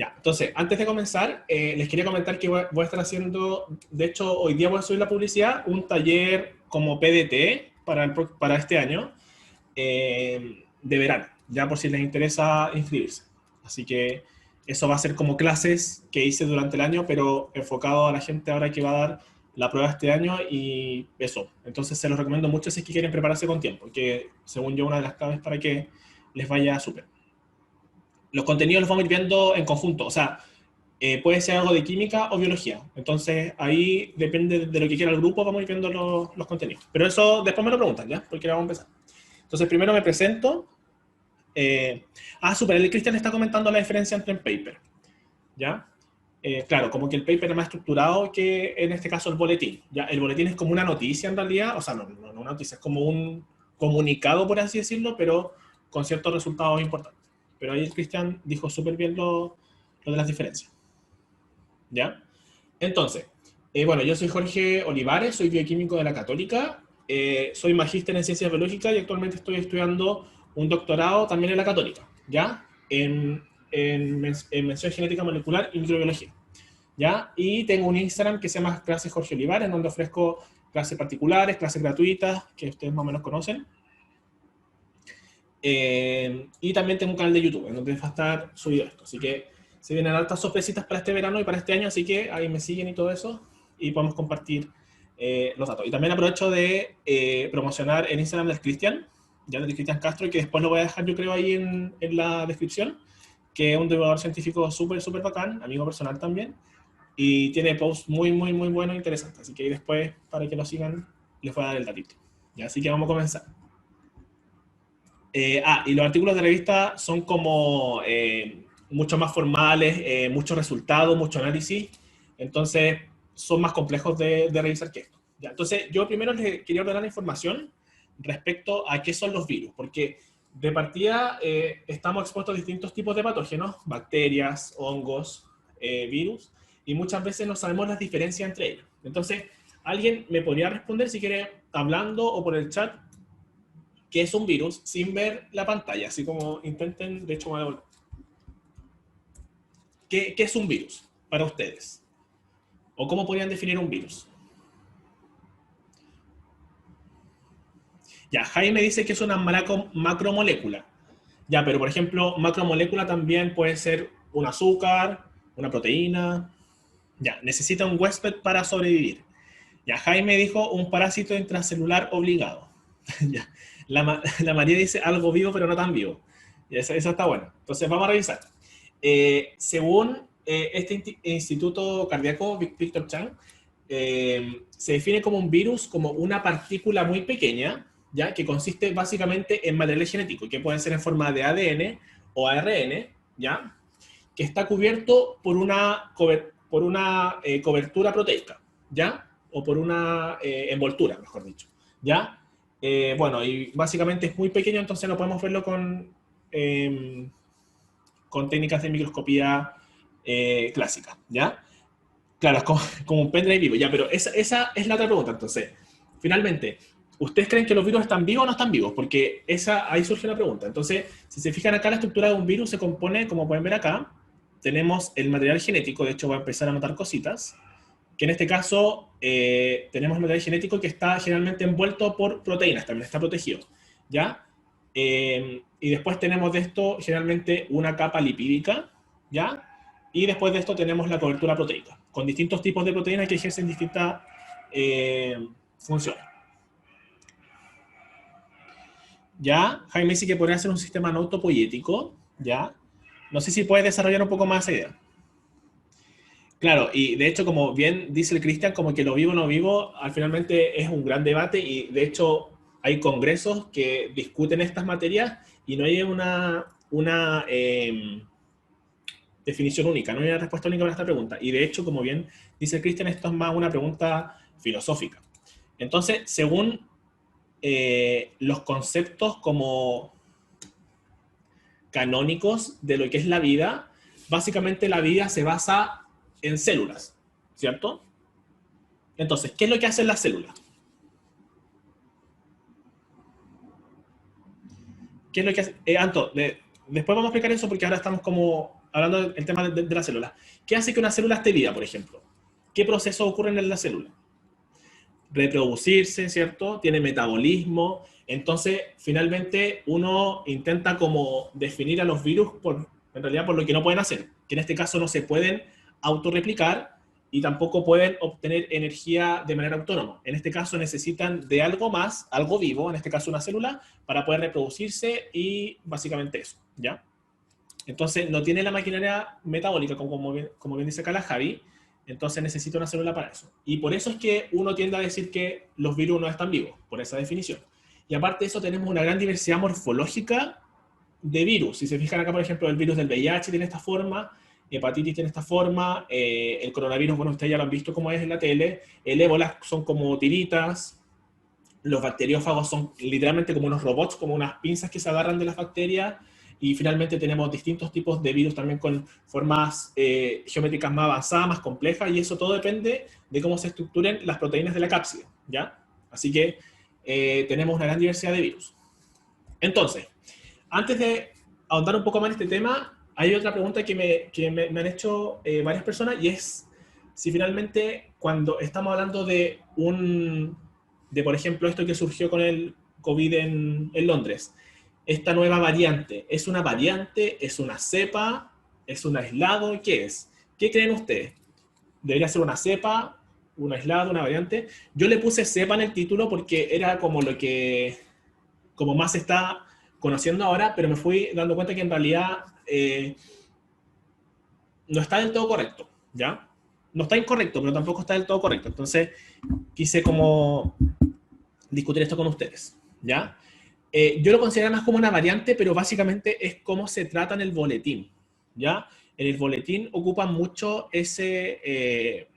Ya, entonces, antes de comenzar, les quería comentar que voy a estar haciendo, de hecho, hoy día voy a subir la publicidad, un taller como PDT para este año, de verano, ya por si les interesa inscribirse. Así que eso va a ser como clases que hice durante el año, pero enfocado a la gente ahora que va a dar la prueba este año y eso. Entonces se los recomiendo mucho si es que quieren prepararse con tiempo, que según yo una de las claves para que les vaya súper. Los contenidos los vamos a ir viendo en conjunto, o sea, puede ser algo de química o biología. Entonces, ahí depende de lo que quiera el grupo, vamos a ir viendo los contenidos. Pero eso después me lo preguntan, ¿ya? Porque ahora vamos a empezar. Entonces, primero me presento. Super, el Cristian está comentando la diferencia entre el paper, ¿ya? Claro, como que el paper es más estructurado que en este caso el boletín. ¿Ya? El boletín es como una noticia en realidad, o sea, no una noticia, es como un comunicado, por así decirlo, pero con ciertos resultados importantes. Pero ahí el Cristian dijo súper bien lo de las diferencias. ¿Ya? Entonces, bueno, yo soy Jorge Olivares, soy bioquímico de la Católica, soy magíster en ciencias biológicas y actualmente estoy estudiando un doctorado también en la Católica, ¿ya? En mención genética molecular y microbiología, ¿ya? Y tengo un Instagram que se llama Clases Jorge Olivares, en donde ofrezco clases particulares, clases gratuitas, que ustedes más o menos conocen. Y también tengo un canal de YouTube, en donde va a estar subido esto. Así que se vienen altas sorpresitas para este verano y para este año, así que ahí me siguen y todo eso, y podemos compartir los datos. Y también aprovecho de promocionar el Instagram del Cristian, ya del Cristian Castro, y que después lo voy a dejar yo creo ahí en la descripción, que es un divulgador científico súper, súper bacán, amigo personal también, y tiene posts muy, muy, muy buenos e interesantes. Así que ahí después, para que lo sigan, les voy a dar el datito. Ya, así que vamos a comenzar. Y los artículos de revista son como mucho más formales, muchos resultados, mucho análisis, entonces son más complejos de revisar que esto. ¿Ya? Entonces yo primero les quería ordenar la información respecto a qué son los virus, porque de partida estamos expuestos a distintos tipos de patógenos, bacterias, hongos, virus, y muchas veces no sabemos las diferencias entre ellos. Entonces, alguien me podría responder si quiere hablando o por el chat qué es un virus sin ver la pantalla, así como intenten, de hecho, ¿qué es un virus para ustedes? ¿O cómo podrían definir un virus? Ya, Jaime dice que es una macromolécula. Ya, pero por ejemplo, macromolécula también puede ser un azúcar, una proteína. Ya, necesita un huésped para sobrevivir. Ya, Jaime dijo un parásito intracelular obligado. Ya. La María dice algo vivo, pero no tan vivo. Y esa está buena. Entonces, vamos a revisar. Según este instituto cardíaco, Victor Chang, se define como un virus como una partícula muy pequeña, ¿ya? Que consiste básicamente en material genético, que puede ser en forma de ADN o ARN, ¿ya? Que está cubierto por una cobertura proteica, ¿ya? O por una envoltura, mejor dicho, ¿ya? Bueno, y básicamente es muy pequeño, entonces no podemos verlo con técnicas de microscopía clásicas, ¿ya? Claro, es como un pendrive vivo, ya, pero esa es la otra pregunta, entonces, finalmente, ¿ustedes creen que los virus están vivos o no están vivos? Porque ahí surge la pregunta. Entonces, si se fijan acá, la estructura de un virus se compone, como pueden ver acá, tenemos el material genético, de hecho voy a empezar a anotar cositas, que en este caso tenemos el material genético que está generalmente envuelto por proteínas, también está protegido, ¿ya? Y después tenemos de esto generalmente una capa lipídica, ¿ya? Y después de esto tenemos la cobertura proteica, con distintos tipos de proteínas que ejercen distintas funciones. ¿Ya? Jaime dice que podría ser un sistema no autopoyético, ¿ya? No sé si puedes desarrollar un poco más esa idea. Claro, y de hecho, como bien dice el Cristian, como que lo vivo o no vivo, al finalmente es un gran debate y de hecho hay congresos que discuten estas materias y no hay una definición única, no hay una respuesta única para esta pregunta. Y de hecho, como bien dice el Cristian, esto es más una pregunta filosófica. Entonces, según los conceptos como canónicos de lo que es la vida, básicamente la vida se basa en células, ¿cierto? Entonces, ¿qué es lo que hacen las células? ¿Qué es lo que hace? Anto, después vamos a explicar eso porque ahora estamos como hablando del tema de la célula. ¿Qué hace que una célula esté viva, por ejemplo? ¿Qué procesos ocurren en la célula? Reproducirse, ¿cierto? Tiene metabolismo. Entonces, finalmente, uno intenta como definir a los virus en realidad por lo que no pueden hacer, que en este caso no se pueden autorreplicar y tampoco pueden obtener energía de manera autónoma. En este caso necesitan de algo más, algo vivo, en este caso una célula, para poder reproducirse y básicamente eso, ¿ya? Entonces no tiene la maquinaria metabólica, como bien dice acá la Javi, entonces necesita una célula para eso. Y por eso es que uno tiende a decir que los virus no están vivos, por esa definición. Y aparte de eso tenemos una gran diversidad morfológica de virus. Si se fijan acá, por ejemplo, el virus del VIH tiene esta forma, hepatitis tiene esta forma, el coronavirus, bueno, ustedes ya lo han visto como es en la tele, el ébola son como tiritas, los bacteriófagos son literalmente como unos robots, como unas pinzas que se agarran de las bacterias, y finalmente tenemos distintos tipos de virus también con formas geométricas más avanzadas, más complejas, y eso todo depende de cómo se estructuren las proteínas de la cápside, ¿ya? Así que tenemos una gran diversidad de virus. Entonces, antes de ahondar un poco más en este tema, hay otra pregunta que me han hecho varias personas, y es si finalmente cuando estamos hablando de, por ejemplo, esto que surgió con el COVID en Londres, esta nueva variante, ¿es una variante? ¿Es una cepa? ¿Es un aislado? ¿Qué es? ¿Qué creen ustedes? ¿Debería ser una cepa, un aislado, una variante? Yo le puse cepa en el título porque era como lo que como más se está conociendo ahora, pero me fui dando cuenta que en realidad no está del todo correcto, ¿ya? No está incorrecto, pero tampoco está del todo correcto. Entonces, quise como discutir esto con ustedes, ¿ya? Yo lo considero más como una variante, pero básicamente es cómo se trata en el boletín, ¿ya? En el boletín ocupan mucho ese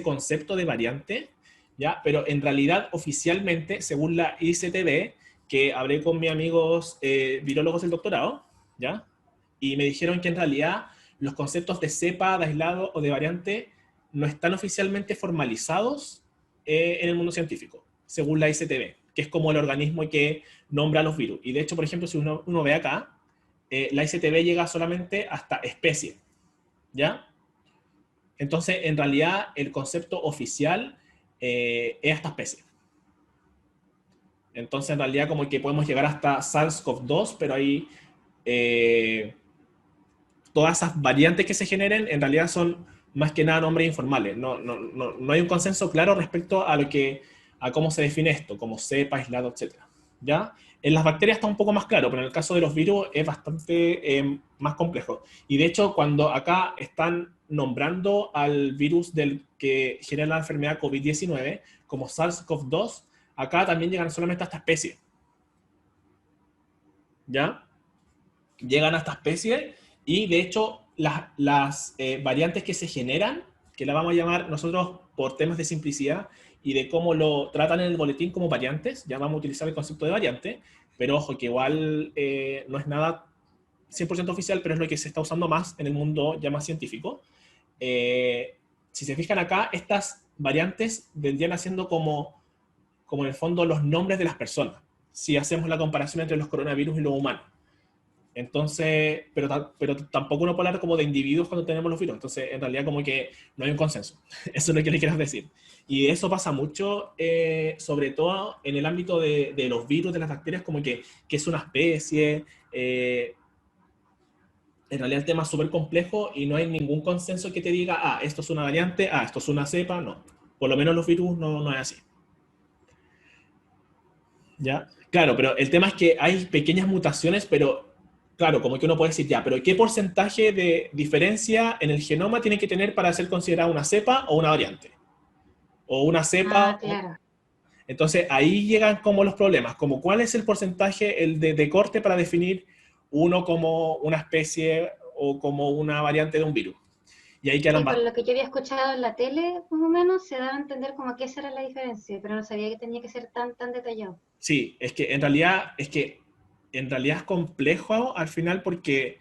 concepto de variante, ¿ya? Pero en realidad, oficialmente, según la ICTB, que hablé con mis amigos virólogos del doctorado, ¿ya? Y me dijeron que en realidad los conceptos de cepa, de aislado o de variante no están oficialmente formalizados en el mundo científico, según la ICTB, que es como el organismo que nombra los virus. Y de hecho, por ejemplo, si uno ve acá, la ICTB llega solamente hasta especie, ¿ya? Entonces, en realidad, el concepto oficial es hasta especie. Entonces, en realidad, como que podemos llegar hasta SARS-CoV-2, pero ahí todas esas variantes que se generen, en realidad son más que nada nombres informales. No hay un consenso claro respecto a cómo se define esto, como cepa, aislado, etc. ¿Ya? En las bacterias está un poco más claro, pero en el caso de los virus es bastante más complejo. Y de hecho, cuando acá están nombrando al virus del que genera la enfermedad COVID-19 como SARS-CoV-2, acá también llegan solamente a esta especie. ¿Ya? Llegan a esta especie y de hecho las variantes que se generan, que la vamos a llamar nosotros por temas de simplicidad y de cómo lo tratan en el boletín como variantes, ya vamos a utilizar el concepto de variante, pero ojo que igual no es nada 100% oficial, pero es lo que se está usando más en el mundo ya más científico. Si se fijan acá, estas variantes vendrían haciendo como en el fondo los nombres de las personas, si hacemos la comparación entre los coronavirus y los humanos. Entonces, pero tampoco uno puede hablar como de individuos cuando tenemos los virus. Entonces, en realidad como que no hay un consenso. Eso es lo que le quiero decir. Y eso pasa mucho, sobre todo en el ámbito de los virus, de las bacterias, como que es una especie. En realidad el tema es súper complejo y no hay ningún consenso que te diga, ah, esto es una variante, ah, esto es una cepa. No. Por lo menos los virus no es así. ¿Ya? Claro, pero el tema es que hay pequeñas mutaciones, pero claro, como que uno puede decir, ya, pero ¿qué porcentaje de diferencia en el genoma tiene que tener para ser considerada una cepa o una variante? O una cepa. Ah, claro. Entonces ahí llegan como los problemas, como cuál es el porcentaje el de corte para definir uno como una especie o como una variante de un virus. Y ahí Sí, quedan por lo que yo había escuchado en la tele, más o menos, se daba a entender como que esa era la diferencia, pero no sabía que tenía que ser tan detallado. Sí, es que en realidad es complejo al final porque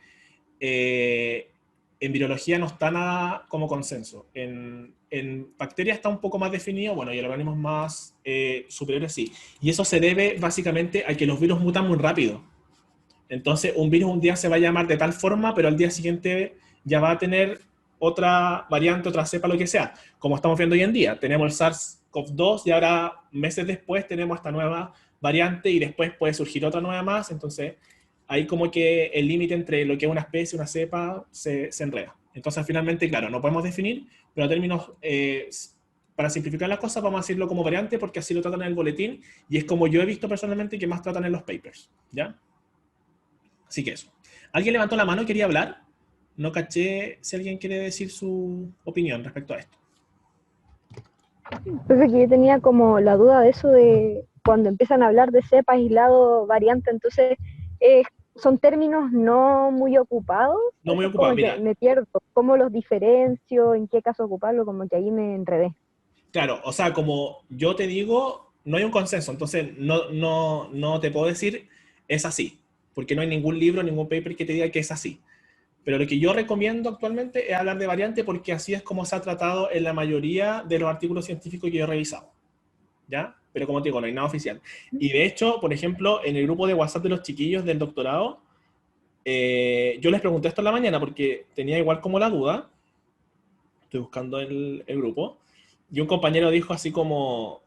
eh, en virología no está nada como consenso. En bacterias está un poco más definido, bueno, y en organismos más superiores sí. Y eso se debe básicamente a que los virus mutan muy rápido. Entonces, un virus un día se va a llamar de tal forma, pero al día siguiente ya va a tener otra variante, otra cepa, lo que sea, como estamos viendo hoy en día. Tenemos el SARS-CoV-2 y ahora, meses después, tenemos esta nueva variante y después puede surgir otra nueva más, entonces ahí como que el límite entre lo que es una especie, una cepa, se enreda. Entonces, finalmente, claro, no podemos definir, pero a términos, para simplificar las cosas, vamos a decirlo como variante porque así lo tratan en el boletín y es como yo he visto personalmente que más tratan en los papers, ¿ya? Así que eso. ¿Alguien levantó la mano y quería hablar? No caché si alguien quiere decir su opinión respecto a esto. Entonces que yo tenía como la duda de eso de cuando empiezan a hablar de cepa, aislado, variante, entonces son términos no muy ocupados, No muy eso es ocupado, como que mira. me pierdo, cómo los diferencio, en qué caso ocuparlo, como que ahí me enredé. Claro, o sea, como yo te digo, no hay un consenso, entonces no te puedo decir es así, porque no hay ningún libro, ningún paper que te diga que es así. Pero lo que yo recomiendo actualmente es hablar de variante porque así es como se ha tratado en la mayoría de los artículos científicos que yo he revisado. ¿Ya? Pero como te digo, no hay nada oficial. Y de hecho, por ejemplo, en el grupo de WhatsApp de los chiquillos del doctorado, yo les pregunté esto en la mañana porque tenía igual como la duda, estoy buscando el grupo, y un compañero dijo así como,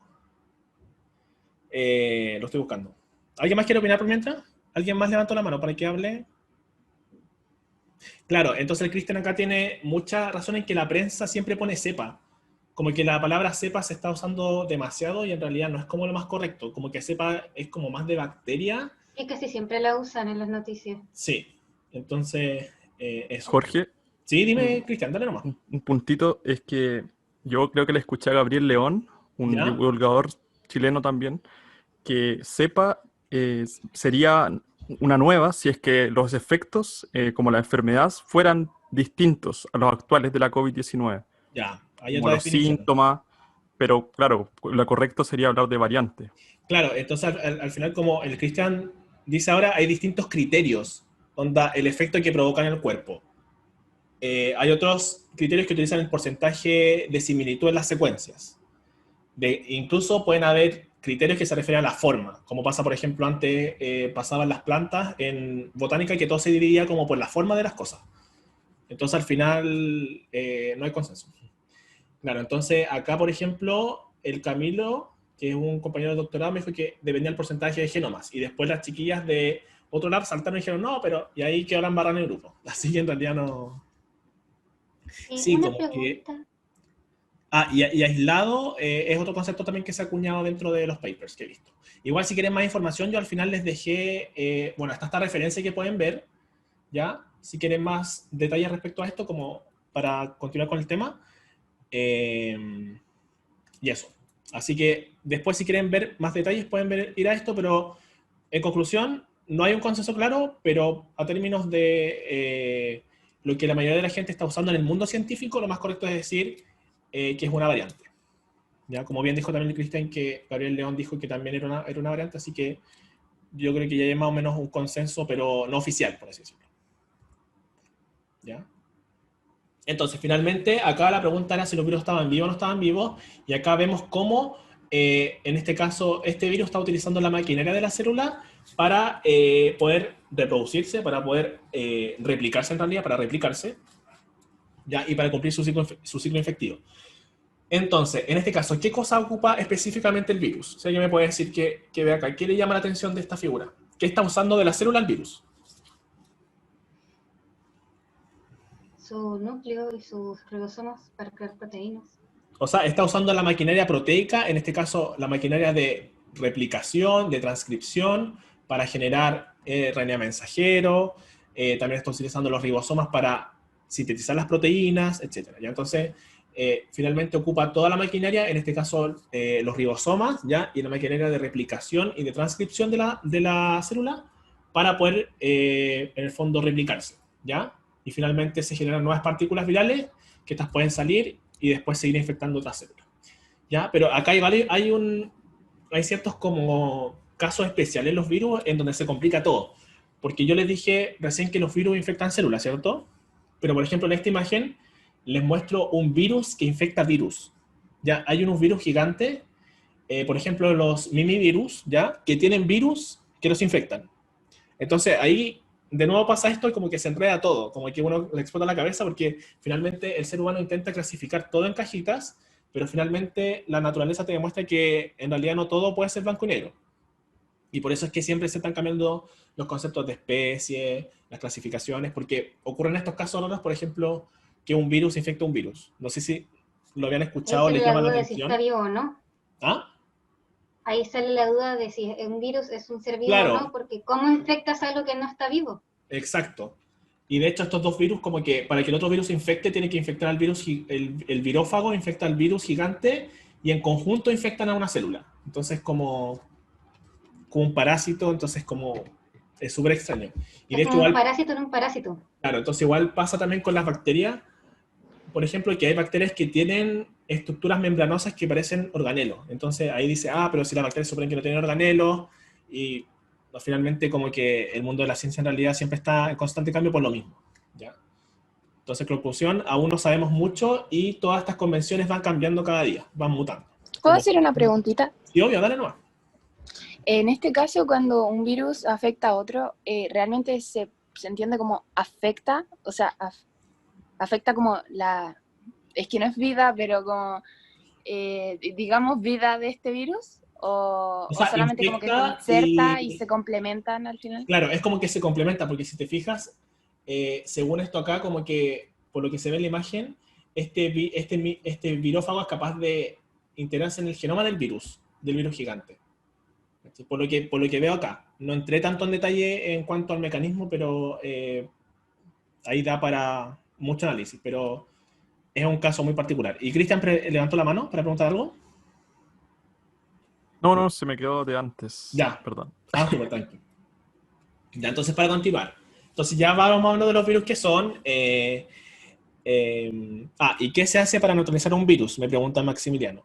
lo estoy buscando. ¿Alguien más quiere opinar por mientras? ¿Alguien más levantó la mano para que hable? Claro, entonces el Cristian acá tiene mucha razón en que la prensa siempre pone cepa. Como que la palabra cepa se está usando demasiado y en realidad no es como lo más correcto. Como que cepa es como más de bacteria. Y casi siempre la usan en las noticias. Sí, entonces eso. Jorge, Sí, dime, un, Cristian, dale nomás. un puntito es que yo creo que le escuché a Gabriel León, un ¿Ya? divulgador chileno también, que sepa sería una nueva si es que los efectos, como la enfermedad, fueran distintos a los actuales de la COVID-19, Ya, hay como otra los definición. síntomas, pero claro, lo correcto sería hablar de variante. Claro, entonces al final como el Cristian dice ahora, hay distintos criterios, onda el efecto que provocan en el cuerpo. Hay otros criterios que utilizan el porcentaje de similitud en las secuencias. Incluso pueden haber criterios que se refieren a la forma, como pasa, por ejemplo, antes pasaban las plantas en botánica, que todo se dividía como por la forma de las cosas. Entonces, al final, no hay consenso. Claro, entonces acá, por ejemplo, el Camilo, que es un compañero de doctorado, me dijo que dependía del porcentaje de genomas. Y después las chiquillas de otro lab saltaron y dijeron, no, pero... Y ahí quedó la embarrada en el grupo. Así que en realidad no... Sí, Una como que... pregunta. Ah, y aislado es otro concepto también que se ha acuñado dentro de los papers que he visto. Igual si quieren más información, yo al final les dejé, bueno, hasta esta referencia que pueden ver, ¿ya? Si quieren más detalles respecto a esto, como para continuar con el tema. Y eso. Así que después si quieren ver más detalles pueden ir a esto, pero en conclusión, no hay un consenso claro, pero a términos de lo que la mayoría de la gente está usando en el mundo científico, lo más correcto es decir que es una variante. ¿Ya? Como bien dijo también Cristian, que Gabriel León dijo que también era una variante, así que yo creo que ya hay más o menos un consenso, pero no oficial, por así decirlo. ¿Ya? Entonces, finalmente, acá la pregunta era si los virus estaban vivos o no estaban vivos, y acá vemos cómo, en este caso, este virus está utilizando la maquinaria de la célula para poder reproducirse, para poder replicarse en realidad, para replicarse, ¿ya? Y para cumplir su ciclo infectivo. Entonces, en este caso, ¿qué cosa ocupa específicamente el virus? Si alguien me puede decir que ve acá, ¿qué le llama la atención de esta figura? ¿Qué está usando de la célula el virus? Su núcleo y sus ribosomas para crear proteínas. O sea, está usando la maquinaria proteica, en este caso la maquinaria de replicación, de transcripción, para generar RNA mensajero, también está utilizando los ribosomas para sintetizar las proteínas, etc. ¿Ya? Entonces, finalmente ocupa toda la maquinaria, en este caso los ribosomas, ¿ya? Y la maquinaria de replicación y de transcripción de la célula para poder, en el fondo, replicarse, ¿ya? Y finalmente se generan nuevas partículas virales que estas pueden salir y después seguir infectando otras células. ¿Ya? Pero acá hay ciertos como casos especiales en los virus en donde se complica todo. Porque yo les dije recién que los virus infectan células, ¿cierto? Pero por ejemplo en esta imagen les muestro un virus que infecta virus. ¿Ya? Hay unos virus gigantes, por ejemplo los mimivirus, ¿ya? Que tienen virus que los infectan. Entonces ahí de nuevo pasa esto y como que se enreda todo, como que uno le explota la cabeza porque finalmente el ser humano intenta clasificar todo en cajitas, pero finalmente la naturaleza te demuestra que en realidad no todo puede ser blanco y negro. Y por eso es que siempre se están cambiando los conceptos de especie, las clasificaciones, porque ocurren estos casos raros, por ejemplo, que un virus infecta un virus. No sé si lo habían Ahí escuchado, sale les la llama la duda de si está atención. vivo o no. ¿Ah? Ahí sale la duda de si un virus es un ser vivo o Claro, no, porque ¿cómo infectas algo que no está vivo? exacto. Y de hecho estos dos virus, como que para que el otro virus se infecte, tiene que infectar al virus, el virófago infecta al virus gigante y en conjunto infectan a una célula. Entonces como un parásito, entonces como es súper extraño. Y Es de hecho como un igual, parásito en un parásito. claro, entonces igual pasa también con las bacterias, por ejemplo, que hay bacterias que tienen estructuras membranosas que parecen organelos. Entonces ahí dice, ah, pero si la bacteria supone que no tiene organelos, y no, finalmente como que el mundo de la ciencia en realidad siempre está en constante cambio por lo mismo. ¿Ya? Entonces, conclusión, aún no sabemos mucho y todas estas convenciones van cambiando cada día, van mutando. ¿Puedo Como, hacer una preguntita? sí, obvio, dale nomás. En este caso, cuando un virus afecta a otro, ¿realmente se entiende como afecta? O sea, afecta como la... Es que no es vida, pero como, digamos, vida de este virus. O O sea, solamente como que se infecta inserta y y, se complementan al final. claro, es como que se complementa, porque si te fijas, según esto acá, como que, por lo que se ve en la imagen, este virófago es capaz de integrarse en el genoma del virus gigante. ¿Cachai? Por lo que veo acá. No entré tanto en detalle en cuanto al mecanismo, pero ahí da para mucho análisis, pero es un caso muy particular. ¿Y Cristian levantó la mano para preguntar algo? No, no, se me quedó de antes. Ya. Perdón. Ah, súper tranquilo. Ya, entonces para continuar. Entonces ya vamos hablando de los virus que son. ¿Y qué se hace para neutralizar un virus? Me pregunta Maximiliano.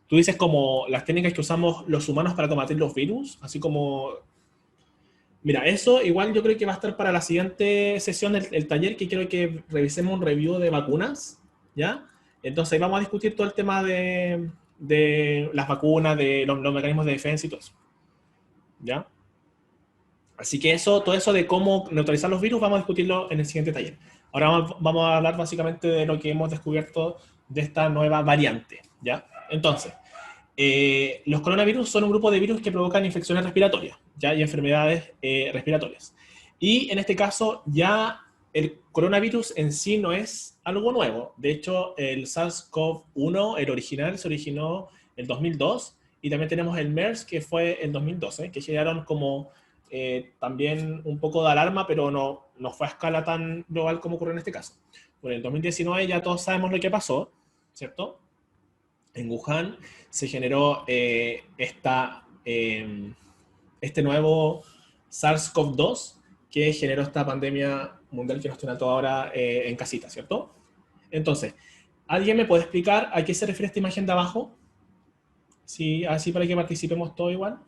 Tú dices como las técnicas que usamos los humanos para combatir los virus, así como... Mira, eso igual yo creo que va a estar para la siguiente sesión del taller, que quiero que revisemos un review de vacunas, ¿ya? Entonces ahí vamos a discutir todo el tema de las vacunas, de los mecanismos de defensa y todo eso, ¿ya? Así que eso, todo eso de cómo neutralizar los virus, vamos a discutirlo en el siguiente taller. Ahora vamos a hablar básicamente de lo que hemos descubierto de esta nueva variante, ¿ya? Entonces, los coronavirus son un grupo de virus que provocan infecciones respiratorias, ¿ya? Y enfermedades respiratorias. Y en este caso, ya el coronavirus en sí no es algo nuevo. De hecho, el SARS-CoV-1, el original, se originó en 2002, y también tenemos el MERS, que fue en 2012, que generaron como también un poco de alarma, pero no fue a escala tan global como ocurrió en este caso. Por el 2019 ya todos sabemos lo que pasó, ¿cierto? En Wuhan se generó este nuevo SARS-CoV-2 que generó esta pandemia mundial que nos tiene a todos ahora en casita, ¿cierto? Entonces, ¿alguien me puede explicar a qué se refiere esta imagen de abajo? Sí, así para que participemos todos igual.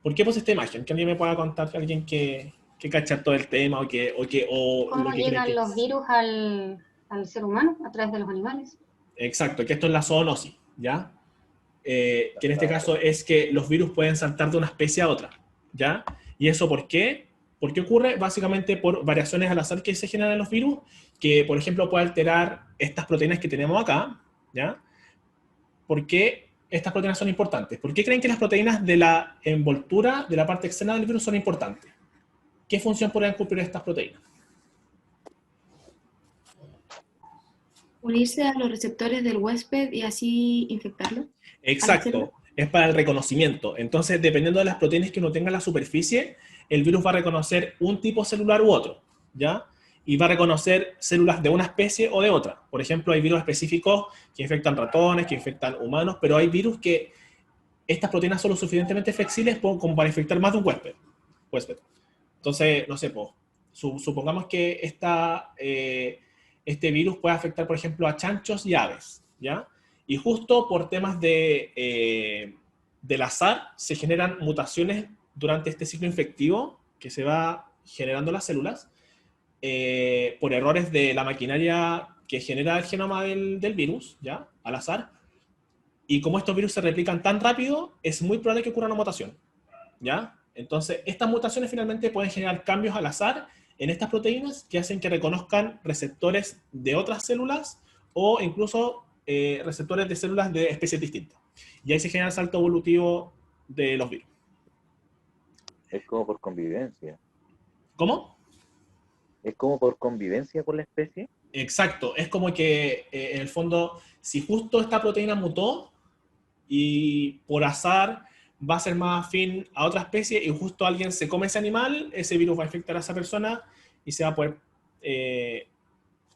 ¿Por qué puse esta imagen? Que alguien me pueda contar, alguien que cacha todo el tema o ¿Cómo lo que cree llegan que los es. virus al ser humano a través de los animales? Exacto, que esto es la zoonosis, ¿ya? Que en este caso es que los virus pueden saltar de una especie a otra, ¿ya? ¿Y eso por qué? ¿Por qué ocurre? Básicamente por variaciones al azar que se generan en los virus, que por ejemplo puede alterar estas proteínas que tenemos acá, ¿ya? ¿Por qué estas proteínas son importantes? ¿Por qué creen que las proteínas de la envoltura, de la parte externa del virus, son importantes? ¿Qué función pueden cumplir estas proteínas? Unirse a los receptores del huésped y así infectarlo. Exacto, es para el reconocimiento. Entonces, dependiendo de las proteínas que uno tenga en la superficie, el virus va a reconocer un tipo celular u otro, ¿ya? Y va a reconocer células de una especie o de otra. Por ejemplo, hay virus específicos que infectan ratones, que infectan humanos, pero hay virus que estas proteínas son lo suficientemente flexibles como para infectar más de un huésped. Entonces, no sé, supongamos que este virus puede afectar, por ejemplo, a chanchos y aves, ¿ya? Y justo por temas del azar se generan mutaciones durante este ciclo infectivo que se va generando las células por errores de la maquinaria que genera el genoma del virus, ¿ya? Al azar. Y como estos virus se replican tan rápido, es muy probable que ocurra una mutación, ¿ya? Entonces, estas mutaciones finalmente pueden generar cambios al azar en estas proteínas que hacen que reconozcan receptores de otras células o incluso receptores de células de especies distintas. Y ahí se genera el salto evolutivo de los virus. Es como por convivencia. ¿Cómo? Es como por convivencia con la especie. Exacto, es como que en el fondo, si justo esta proteína mutó y por azar va a ser más afín a otra especie y justo alguien se come ese animal, ese virus va a infectar a esa persona y se va a poder, en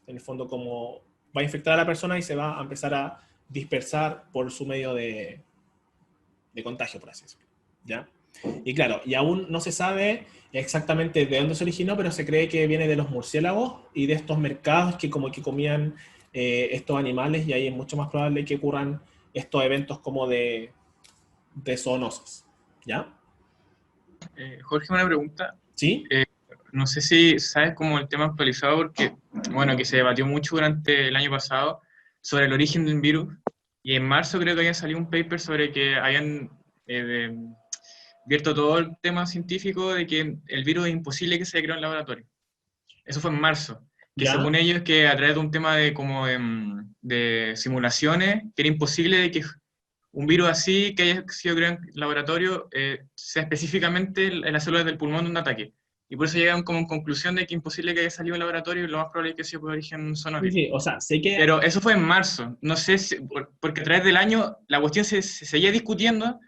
el fondo, como va a infectar a la persona y se va a empezar a dispersar por su medio de contagio, por así decirlo. ¿Ya? Y claro, y aún no se sabe exactamente de dónde se originó, pero se cree que viene de los murciélagos y de estos mercados que como que comían estos animales, y ahí es mucho más probable que ocurran estos eventos como de zoonosis. ¿Ya? Jorge, una pregunta. ¿Sí? No sé si sabes como el tema actualizado, porque, bueno, que se debatió mucho durante el año pasado sobre el origen del virus, y en marzo creo que había salido un paper sobre que habían abierto todo el tema científico de que el virus es imposible que se haya creado en laboratorio. Eso fue en marzo. Que ¿Ya? según ellos, que a través de un tema de, como de simulaciones, que era imposible de que un virus así, que haya sido creado en laboratorio, sea específicamente en las células del pulmón de un ataque. Y por eso llegan como en conclusión de que es imposible que haya salido en laboratorio y lo más probable es que sea por origen Sí, zoonótico. sí, o sea, sé que... Pero eso fue en marzo. No sé si, porque a través del año la cuestión se seguía discutiendo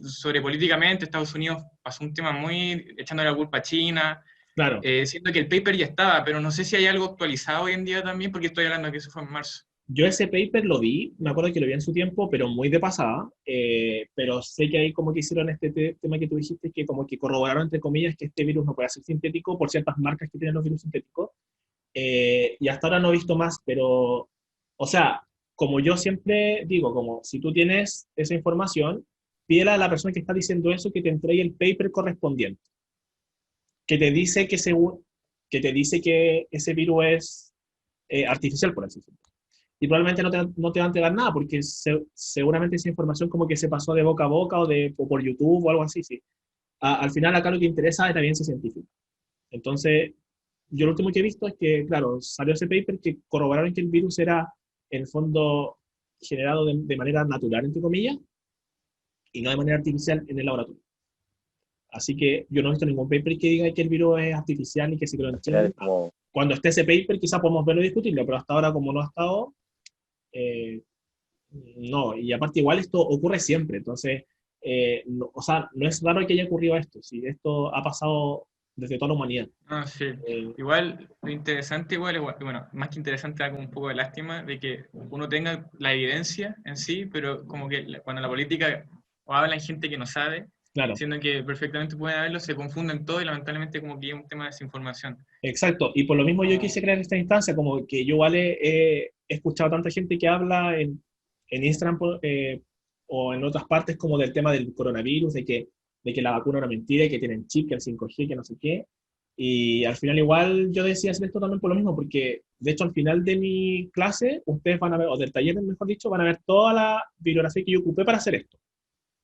sobre políticamente. Estados Unidos pasó un tema muy echando la culpa a China. Claro. Siento que el paper ya estaba, pero no sé si hay algo actualizado hoy en día también, porque estoy hablando de que eso fue en marzo. Yo ese paper lo vi, me acuerdo que lo vi en su tiempo, pero muy de pasada, pero sé que ahí como que hicieron este tema que tú dijiste, que como que corroboraron, entre comillas, que este virus no puede ser sintético por ciertas marcas que tienen los virus sintéticos, y hasta ahora no he visto más, pero, o sea, como yo siempre digo, como si tú tienes esa información, pídele a la persona que está diciendo eso que te entregue el paper correspondiente, que te dice que, que te dice que ese virus es artificial, por así decirlo. Y probablemente no te va a entregar nada, porque seguramente esa información como que se pasó de boca a boca o por YouTube o algo así, sí. Al final acá lo que interesa es la evidencia científica. Entonces, yo lo último que he visto es que, claro, salió ese paper que corroboraron que el virus era, en el fondo, generado de manera natural, entre comillas, y no de manera artificial en el laboratorio. Así que yo no he visto ningún paper que diga que el virus es artificial y que se creó en China. Cuando esté ese paper quizás podemos verlo y discutirlo, pero hasta ahora como no ha estado, no. Y aparte igual esto ocurre siempre, entonces, no, o sea, no es raro que haya ocurrido esto, si esto ha pasado desde toda la humanidad. Ah, sí. Igual, lo interesante igual, bueno, más que interesante, da como un poco de lástima de que uno tenga la evidencia en sí, pero como que cuando la política o habla en gente que no sabe, Claro. siendo que perfectamente pueden haberlo, se confunden todo y lamentablemente como que es un tema de desinformación. Exacto, y por lo mismo yo quise crear esta instancia, como que yo vale he escuchado a tanta gente que habla en Instagram o en otras partes como del tema del coronavirus, de que la vacuna era mentira, que tienen chip, que el 5G, que no sé qué, y al final igual yo decía hacer esto también por lo mismo, porque de hecho al final de mi clase, ustedes van a ver, o del taller mejor dicho, van a ver toda la bibliografía que yo ocupé para hacer esto,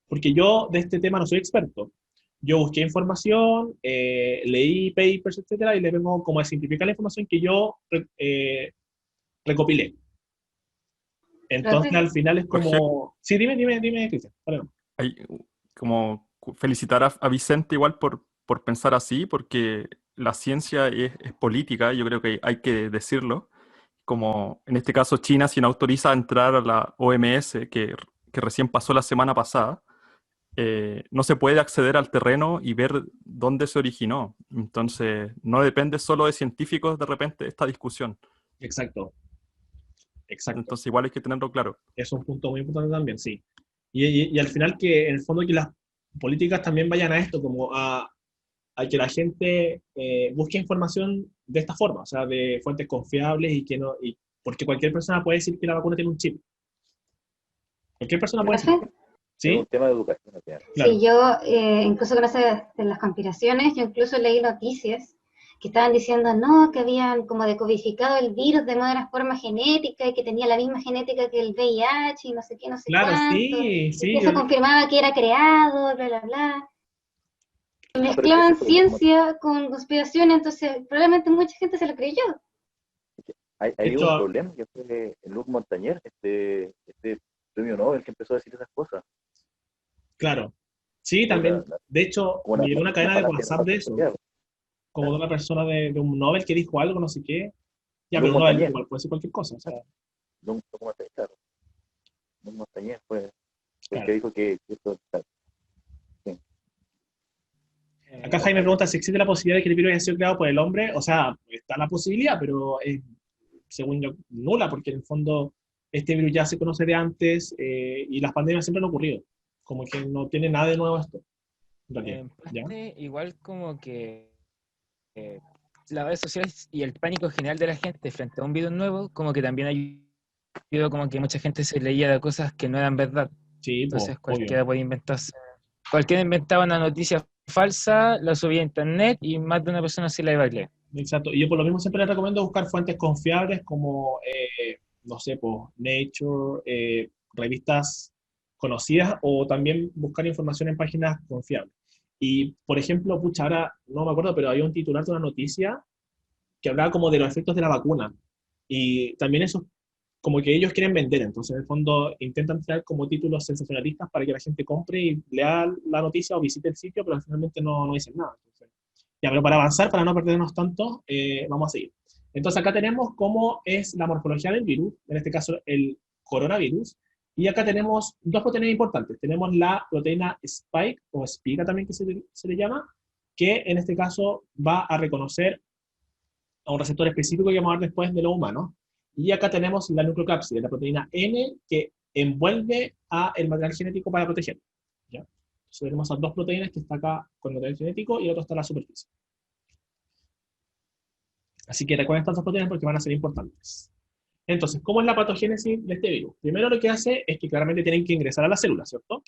porque yo de este tema no soy experto. Yo busqué información, leí papers, etcétera, y le vengo como a simplificar la información que yo recopilé. Entonces, al final es como... Sí, dime, Cristian. Hay como felicitar a Vicente igual por pensar así, porque la ciencia es política, yo creo que hay que decirlo. Como en este caso China, si no autoriza entrar a la OMS, que recién pasó la semana pasada, no se puede acceder al terreno y ver dónde se originó. Entonces, no depende solo de científicos de repente esta discusión. Exacto. Entonces, igual hay que tenerlo claro. Es un punto muy importante también, sí. Y al final que, en el fondo, que las políticas también vayan a esto, como a que la gente busque información de esta forma, o sea, de fuentes confiables y que no... porque cualquier persona puede decir que la vacuna tiene un chip. Cualquier persona puede decir... ¿Sí? Es un tema de educación. Claro. Sí, yo, incluso con eso de las conspiraciones, yo incluso leí noticias que estaban diciendo, no, que habían como decodificado el virus de una forma genética y que tenía la misma genética que el VIH y no sé qué, no sé claro, cuánto. Sí, y que eso confirmaba que era creado, bla, bla, bla. mezclaban eso, ciencia con conspiración, entonces probablemente mucha gente se lo creyó. hay De un hecho, problema que fue Luc Montagnier, este premio Nobel que empezó a decir esas cosas. claro. Sí, Fue también, de hecho, como me llegó una una cadena de falacia WhatsApp de eso, como de una persona de un Nobel que dijo algo, no sé qué. Ya, Luc pero un Nobel Montagnier, igual puede ser cualquier cosa, o sea, claro, Luc Montagnier fue el que claro. dijo que esto, claro, sí. Acá Jaime pregunta si existe la posibilidad de que el virus haya sido creado por el hombre. O sea, está la posibilidad, pero es, según yo, nula, porque en el fondo este virus ya se conoce de antes y las pandemias siempre han ocurrido. Como que no tiene nada de nuevo esto, en realidad. En ¿Ya? parte, igual como que las redes sociales y el pánico general de la gente frente a un video nuevo, como que también ayudó como que mucha gente se leía de cosas que no eran verdad. Sí, pues, Entonces obvio. cualquiera inventaba una noticia falsa, la subía a internet y más de una persona se la iba a leer. Exacto. Y yo por lo mismo siempre les recomiendo buscar fuentes confiables como, no sé, pues, Nature, revistas conocidas o también buscar información en páginas confiables. Y, por ejemplo, pucha, ahora no me acuerdo, pero había un titular de una noticia que hablaba como de los efectos de la vacuna. Y también eso, como que ellos quieren vender, entonces en el fondo intentan traer como títulos sensacionalistas para que la gente compre y lea la noticia o visite el sitio, pero finalmente no dicen nada. Entonces, ya, pero para avanzar, para no perdernos tanto, vamos a seguir. Entonces acá tenemos cómo es la morfología del virus, en este caso el coronavirus, y acá tenemos dos proteínas importantes. Tenemos la proteína spike, o espiga también que se le llama, que en este caso va a reconocer a un receptor específico que vamos a ver después de los humanos. Y acá tenemos la nucleocápside, la proteína N, que envuelve a el material genético para proteger. ¿Ya? Entonces tenemos a dos proteínas que está acá con el material genético y el otro está en la superficie. Así que recuerden estas dos proteínas porque van a ser importantes. Entonces, ¿cómo es la patogénesis de este virus? Primero lo que hace es que claramente tienen que ingresar a la célula, ¿cierto?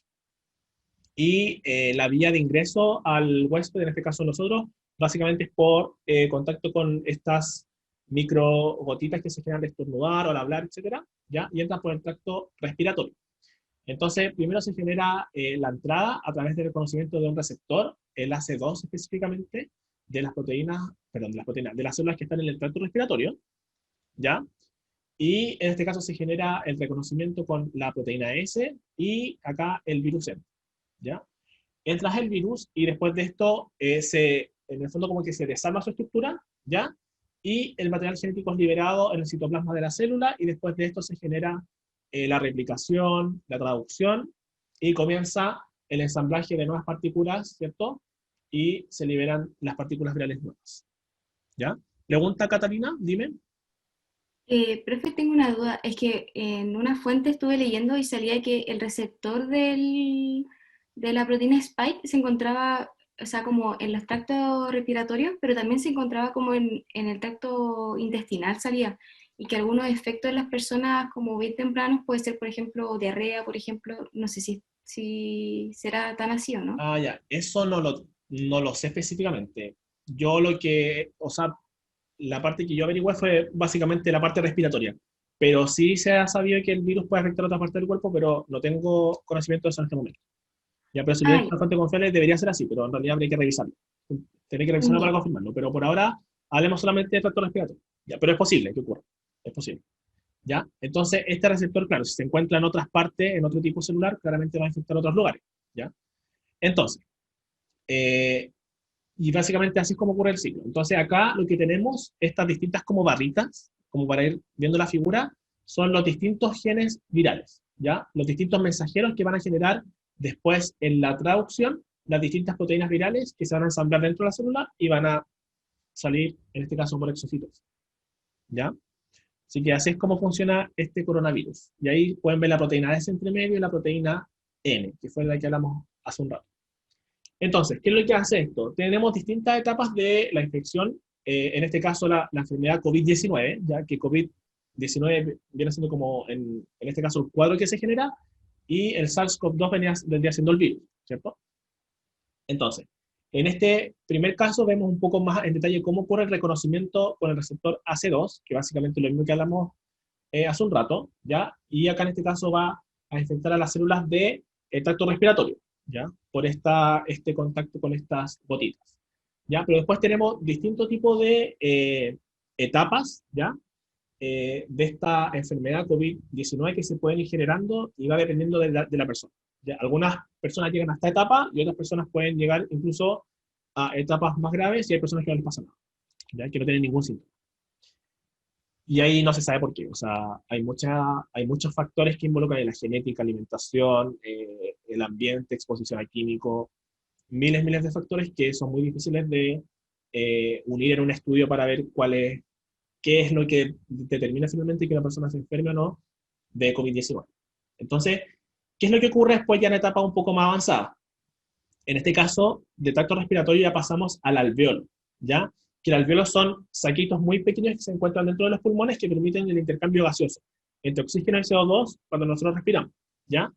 Y la vía de ingreso al huésped, en este caso nosotros, básicamente es por contacto con estas micro gotitas que se generan al estornudar o al hablar, etcétera, ¿ya? Y entran por el tracto respiratorio. Entonces, primero se genera la entrada a través del reconocimiento de un receptor, el AC2 específicamente, de las proteínas, perdón, de las células que están en el tracto respiratorio, ¿ya? Y en este caso se genera el reconocimiento con la proteína S y acá el virus M, ¿ya? Entras el virus y después de esto, en el fondo como que se desarma su estructura, ¿ya? Y el material genético es liberado en el citoplasma de la célula y después de esto se genera la replicación, la traducción y comienza el ensamblaje de nuevas partículas, ¿cierto? Y se liberan las partículas virales nuevas, ¿ya? Pregunta, Catalina, dime. Profe, tengo una duda. Es que en una fuente estuve leyendo y salía que el receptor de la proteína Spike se encontraba, o sea, como en los tractos respiratorios, pero también se encontraba como en el tracto intestinal, salía. Y que algunos efectos en las personas como bien tempranos puede ser, por ejemplo, diarrea, por ejemplo, no sé si será tan así o no. Ah, ya, eso no lo sé específicamente. Yo lo que, o sea, la parte que yo averigué fue básicamente la parte respiratoria. Pero sí se ha sabido que el virus puede afectar a otra parte del cuerpo, pero no tengo conocimiento de eso en este momento. Ya, pero si lo Ah, es bastante confiable, debería ser así, pero en realidad habría que revisarlo. Tendría que revisarlo para ya. confirmarlo. Pero por ahora, hablemos solamente de tracto respiratorio. Ya, pero es posible que ocurra. Es posible. ¿Ya? Entonces, este receptor, claro, si se encuentra en otras partes, en otro tipo celular, claramente va a infectar otros lugares. ¿Ya? Entonces, eh, y básicamente así es como ocurre el ciclo. Entonces acá lo que tenemos, estas distintas como barritas, como para ir viendo la figura, son los distintos genes virales, ¿ya? Los distintos mensajeros que van a generar después en la traducción las distintas proteínas virales que se van a ensamblar dentro de la célula y van a salir, en este caso, por exocitos, ¿ya? Así que así es como funciona este coronavirus. Y ahí pueden ver la proteína S entre medio y la proteína N, que fue la que hablamos hace un rato. Entonces, ¿qué es lo que hace esto? Tenemos distintas etapas de la infección, en este caso la enfermedad COVID-19, ya que COVID-19 viene siendo como, en este caso, el cuadro que se genera, y el SARS-CoV-2 vendría siendo el virus, ¿cierto? Entonces, en este primer caso vemos un poco más en detalle cómo ocurre el reconocimiento con el receptor AC2, que básicamente es lo mismo que hablamos hace un rato, ¿ya? Y acá en este caso va a infectar a las células de tracto respiratorio, ¿ya? por este contacto con estas gotitas. ¿Ya? Pero después tenemos distintos tipos de etapas, ¿ya? De esta enfermedad COVID-19 que se pueden ir generando y va dependiendo de la persona. ¿Ya? Algunas personas llegan a esta etapa y otras personas pueden llegar incluso a etapas más graves y hay personas que no les pasa nada, ¿ya? Que no tienen ningún síntoma. Y ahí no se sabe por qué. O sea, hay muchos factores que involucran la genética, alimentación, el ambiente, exposición a químicos, miles de factores que son muy difíciles de unir en un estudio para ver qué es lo que determina finalmente que una persona se enferme o no de COVID-19. Entonces, ¿qué es lo que ocurre después ya en etapa un poco más avanzada? En este caso, de tracto respiratorio ya pasamos al alveolo, ¿ya? Que el alveolo son saquitos muy pequeños que se encuentran dentro de los pulmones que permiten el intercambio gaseoso entre oxígeno y CO2 cuando nosotros respiramos, ¿ya?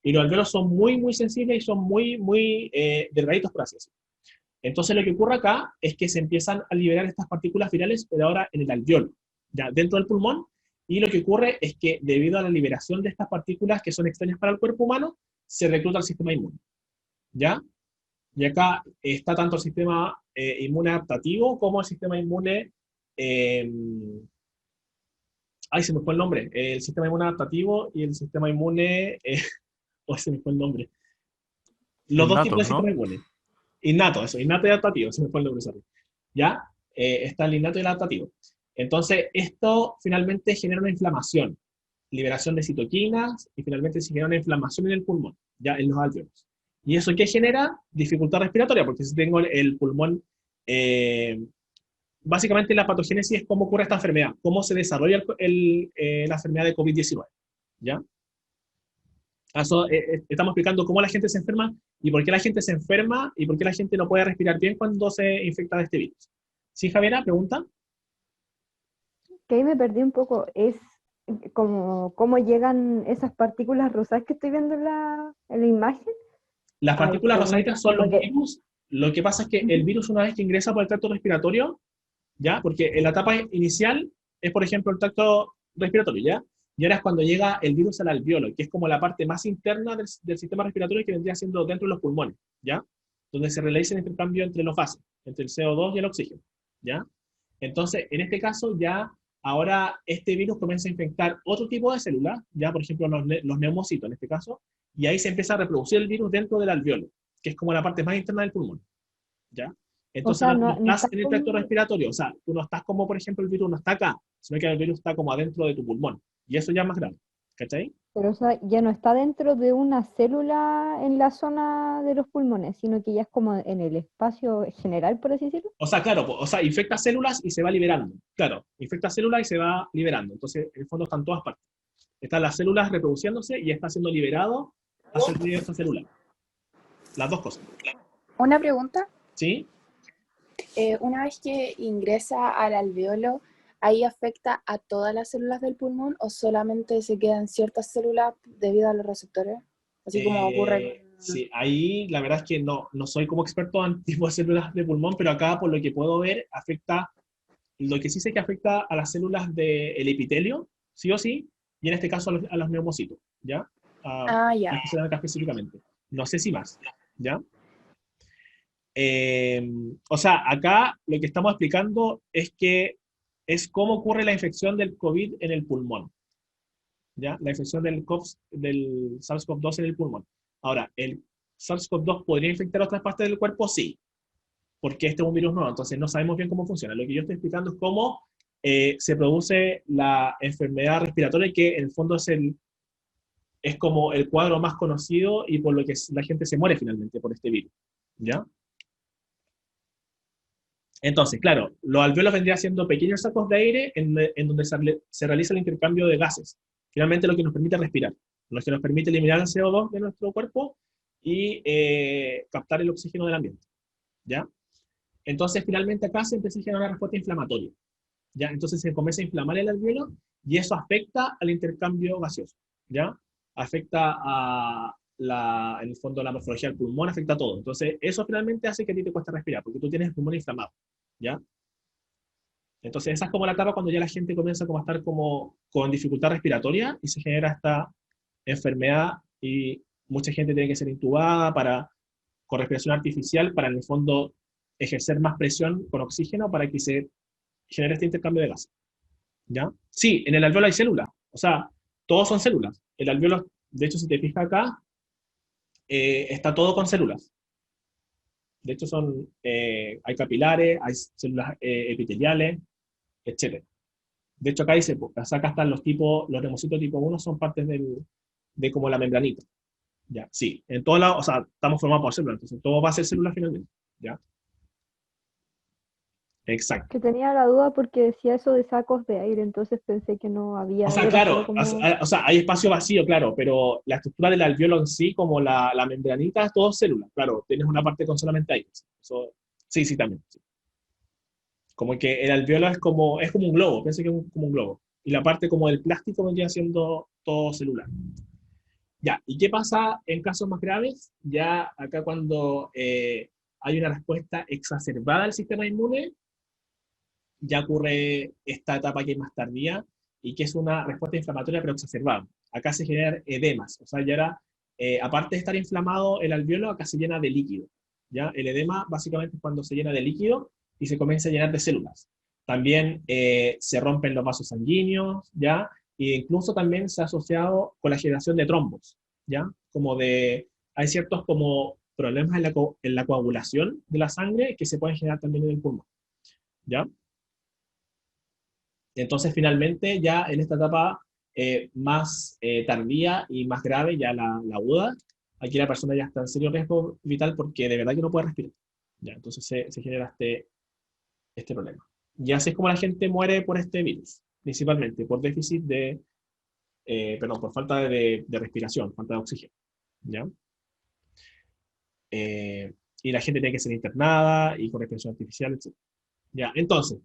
Y los alveolos son muy sensibles y son muy delgaditos, por así decirlo. Entonces lo que ocurre acá es que se empiezan a liberar estas partículas virales, pero ahora en el alveolo, ya dentro del pulmón, y lo que ocurre es que debido a la liberación de estas partículas que son extrañas para el cuerpo humano, se recluta el sistema inmune, ¿ya? Y acá está tanto el sistema inmune adaptativo como el sistema inmune... ay, se me fue el nombre. El sistema inmune adaptativo y el sistema inmune... oh, se me fue el nombre. Los dos tipos de Innatos, ¿no? sistema inmune. Innato, eso, innato y adaptativo, se me fue el nombre, sorry. ¿Ya? Está el innato y el adaptativo. Entonces, esto finalmente genera una inflamación, liberación de citoquinas, y finalmente se genera una inflamación en el pulmón, ya en los alveolos. ¿Y eso qué genera? Dificultad respiratoria, porque si tengo el pulmón, básicamente la patogénesis es cómo ocurre esta enfermedad, cómo se desarrolla la enfermedad de COVID-19, ¿ya? Eso, estamos explicando cómo la gente se enferma y por qué la gente se enferma y por qué la gente no puede respirar bien cuando se infecta de este virus. ¿Sí, Javiera? ¿Pregunta? Que ahí me perdí un poco. Es como cómo llegan esas partículas rosadas que estoy viendo en la imagen Las al partículas pulmón. rosaditas son Como los que, virus. Lo que pasa es que el virus, una vez que ingresa por el tracto respiratorio, ¿ya? Porque en la etapa inicial es, por ejemplo, el tracto respiratorio, ¿ya? Y ahora es cuando llega el virus al alveolo, que es como la parte más interna del sistema respiratorio que vendría siendo dentro de los pulmones, ¿ya? Donde se realiza el intercambio entre los gases, entre el CO2 y el oxígeno, ¿ya? Entonces, en este caso, ya ahora este virus comienza a infectar otro tipo de células, ya por ejemplo los neumocitos en este caso, y ahí se empieza a reproducir el virus dentro del alveolo, que es como la parte más interna del pulmón, ¿ya? o Entonces sea, no no estás está en el tracto respiratorio, o sea, tú no estás como, por ejemplo, el virus no está acá, sino que el virus está como adentro de tu pulmón, y eso ya es más grave, ¿cachai? pero o sea, ya no está dentro de una célula en la zona de los pulmones, sino que ya es como en el espacio general, por así decirlo. O sea, claro, o sea, infecta células y se va liberando, claro, infecta células y se va liberando, entonces en el fondo están todas partes. Están las células reproduciéndose y está siendo liberado hacia el medio de esta célula. Las dos cosas. Una pregunta, ¿Sí? una vez que ingresa al alveolo, ¿ahí afecta a todas las células del pulmón o solamente se quedan ciertas células debido a los receptores? Así como ocurre con... Sí, ahí la verdad es que no soy como experto en tipo de células de pulmón, pero acá por lo que puedo ver afecta, lo que sí sé que afecta a las células del epitelio, sí o sí, y en este caso a los neumocitos, ¿ya? Ah, ya. Las que se dan acá específicamente. No sé si más, ¿ya? O sea, acá lo que estamos explicando es que es cómo ocurre la infección del COVID en el pulmón, ¿ya? La infección del SARS-CoV-2 en el pulmón. Ahora, ¿el SARS-CoV-2 podría infectar otras partes del cuerpo? Sí, porque este es un virus nuevo, entonces no sabemos bien cómo funciona. Lo que yo estoy explicando es cómo se produce la enfermedad respiratoria, que en el fondo es como el cuadro más conocido y por lo que la gente se muere finalmente por este virus, ¿ya? Entonces, claro, los alveolos vendrían siendo pequeños sacos de aire en donde se realiza el intercambio de gases. Finalmente lo que nos permite respirar, lo que nos permite eliminar el CO2 de nuestro cuerpo y captar el oxígeno del ambiente, ¿ya? Entonces, finalmente acá se empieza a generar una respuesta inflamatoria, ¿ya? Entonces se comienza a inflamar el alveolo y eso afecta al intercambio gaseoso, ¿ya? Afecta en el fondo la morfología del pulmón, afecta a todo. Entonces, eso finalmente hace que a ti te cueste respirar, porque tú tienes el pulmón inflamado, ¿ya? Entonces, esa es como la etapa cuando ya la gente comienza como a estar como con dificultad respiratoria y se genera esta enfermedad y mucha gente tiene que ser intubada para con respiración artificial para en el fondo ejercer más presión con oxígeno para que se genere este intercambio de gases. ¿Ya? Sí, en el alveolo hay células, o sea, todos son células. El alveolo, de hecho, si te fijas acá, está todo con células. De hecho, hay capilares, hay células epiteliales, etc. De hecho, acá dice, pues, acá están los neumocitos tipo 1 son partes de como la membranita. ¿Ya? Sí, en todos lados, o sea, estamos formados por células, entonces todo va a ser células finalmente. ¿Ya? Exacto. Que tenía la duda porque decía eso de sacos de aire, entonces pensé que no había. O sea, era solo claro, como... o sea, hay espacio vacío, claro, pero la estructura del alveolo en sí, como la membranita, es todo células. Claro, tienes una parte con solamente aire. Eso, sí, sí, también. Sí. Como que el alveolo es como un globo, pensé que es como un globo. Y la parte como del plástico vendría siendo todo celular. Ya, ¿y qué pasa en casos más graves? Ya acá cuando hay una respuesta exacerbada del sistema inmune, ya ocurre esta etapa que es más tardía y que es una respuesta inflamatoria pero exacerbada. Acá se generan edemas, o sea, ya era, aparte de estar inflamado el alveolo, acá se llena de líquido. ¿Ya? El edema básicamente es cuando se llena de líquido y se comienza a llenar de células. También se rompen los vasos sanguíneos, ¿ya? E incluso también se ha asociado con la generación de trombos, ¿ya? Hay ciertos como problemas en la coagulación de la sangre que se pueden generar también en el pulmón, ¿ya? Entonces, finalmente, ya en esta etapa más tardía y más grave, ya la aguda, aquí la persona ya está en serio riesgo vital porque de verdad que no puede respirar. ¿Ya? Entonces se genera este problema. Y así es como la gente muere por este virus, principalmente por déficit por falta de respiración, falta de oxígeno. ¿Ya? Y la gente tiene que ser internada y con respiración artificial, etc. ¿Ya? Entonces,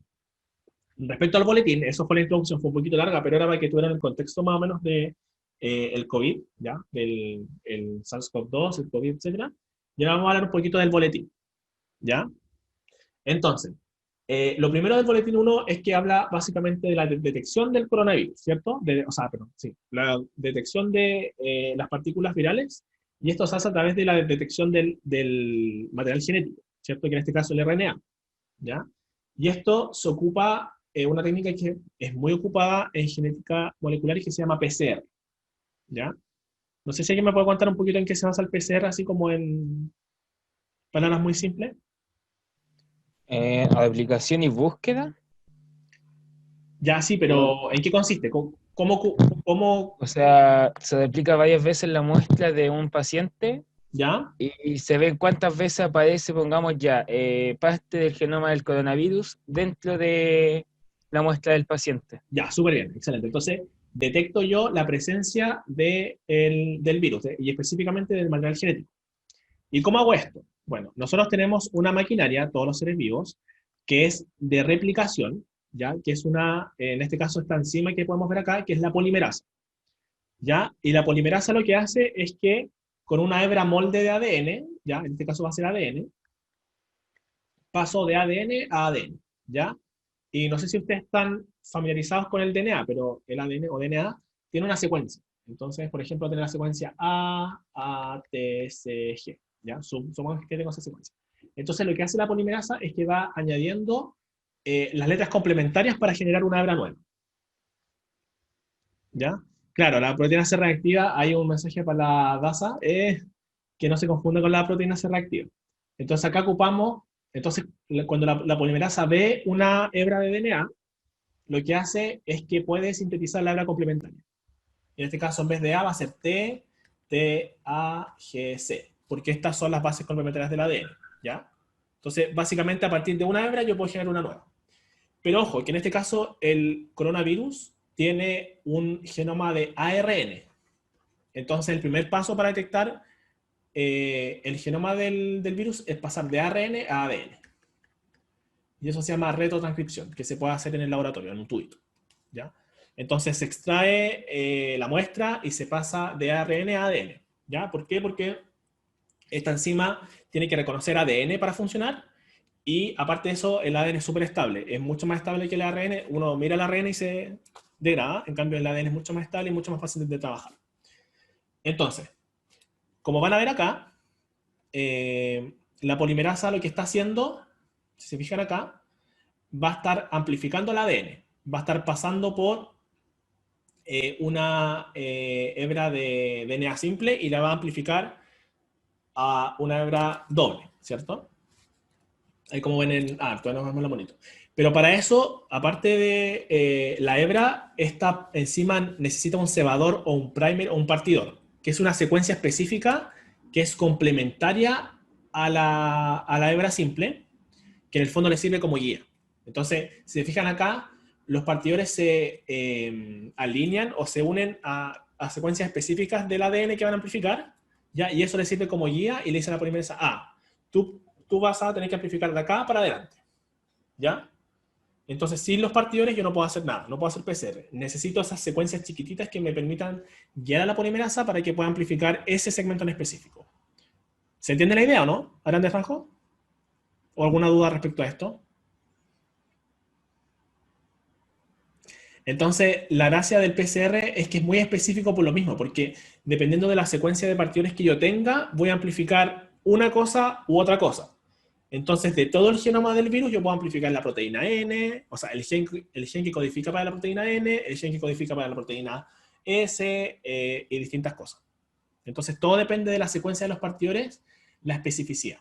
respecto al boletín, eso fue la introducción, fue un poquito larga, pero era para que tuvieran el contexto más o menos de el COVID, ¿ya? El SARS-CoV-2, el COVID, etc. Y ahora vamos a hablar un poquito del boletín, ¿ya? Entonces, lo primero del boletín 1 es que habla básicamente de la detección del coronavirus, ¿cierto? La detección de las partículas virales, y esto se hace a través de la detección del material genético, ¿cierto? Que en este caso el RNA, ¿ya? Y esto se ocupa, una técnica que es muy ocupada en genética molecular y que se llama PCR, ¿ya? No sé si alguien me puede contar un poquito en qué se basa el PCR, así como en palabras muy simples. Aplicación y búsqueda. Ya, sí, pero ¿en qué consiste? O sea, se aplica varias veces la muestra de un paciente ¿Ya? y se ven cuántas veces aparece, pongamos ya, parte del genoma del coronavirus dentro de la muestra del paciente. Ya, súper bien, excelente. Entonces, detecto yo la presencia del virus, y específicamente del material genético. ¿Y cómo hago esto? Bueno, nosotros tenemos una maquinaria, todos los seres vivos, que es de replicación, ¿ya? Que es en este caso, esta enzima que podemos ver acá, que es la polimerasa, ¿ya? Y la polimerasa lo que hace es que con una hebra molde de ADN, ¿ya? En este caso va a ser ADN, paso de ADN a ADN, ¿ya? Y no sé si ustedes están familiarizados con el DNA, pero el ADN o DNA tiene una secuencia. Entonces, por ejemplo, tiene la secuencia A, T, C, G, ¿ya? Supongamos que tengo esa secuencia. Entonces, lo que hace la polimerasa es que va añadiendo las letras complementarias para generar una hebra nueva. ¿Ya? Claro, la proteína C reactiva, hay un mensaje para la DASA, que no se confunda con la proteína C reactiva. Entonces, acá ocupamos, cuando la polimerasa ve una hebra de DNA, lo que hace es que puede sintetizar la hebra complementaria. En este caso, en vez de A, va a ser T, A, G, C, porque estas son las bases complementarias del ADN, ¿ya? Entonces, básicamente, a partir de una hebra, yo puedo generar una nueva. Pero ojo, que en este caso, el coronavirus tiene un genoma de ARN. Entonces, el primer paso para detectar el genoma del virus es pasar de ARN a ADN. Y eso se llama retrotranscripción, que se puede hacer en el laboratorio, en un tubito, ¿ya? Entonces se extrae la muestra y se pasa de ARN a ADN, ¿ya? ¿Por qué? Porque esta enzima tiene que reconocer ADN para funcionar, y aparte de eso, el ADN es súper estable, es mucho más estable que el ARN. Uno mira el ARN y se degrada, en cambio el ADN es mucho más estable y mucho más fácil de trabajar. Entonces, como van a ver acá, la polimerasa lo que está haciendo, si se fijan acá, va a estar amplificando el ADN. Va a estar pasando por una hebra de DNA simple y la va a amplificar a una hebra doble, ¿cierto? Ahí como ven en... todavía no vemos lo bonito. Pero para eso, aparte de la hebra, esta enzima necesita un cebador o un primer o un partidor, que es una secuencia específica que es complementaria a la hebra simple, que en el fondo le sirve como guía. Entonces, si se fijan acá, los partidores se alinean o se unen a secuencias específicas del ADN que van a amplificar, ¿ya? Y eso le sirve como guía y le dice a la polimerasa, tú vas a tener que amplificar de acá para adelante, ¿ya? Entonces, sin los partidores yo no puedo hacer nada, no puedo hacer PCR. Necesito esas secuencias chiquititas que me permitan guiar a la polimerasa para que pueda amplificar ese segmento en específico. ¿Se entiende la idea o no, Aranda Franjo? ¿O alguna duda respecto a esto? Entonces, la gracia del PCR es que es muy específico por lo mismo, porque dependiendo de la secuencia de partidores que yo tenga, voy a amplificar una cosa u otra cosa. Entonces, de todo el genoma del virus, yo puedo amplificar la proteína N, o sea, el gen que codifica para la proteína N, el gen que codifica para la proteína S, y distintas cosas. Entonces, todo depende de la secuencia de los partidores, la especificidad,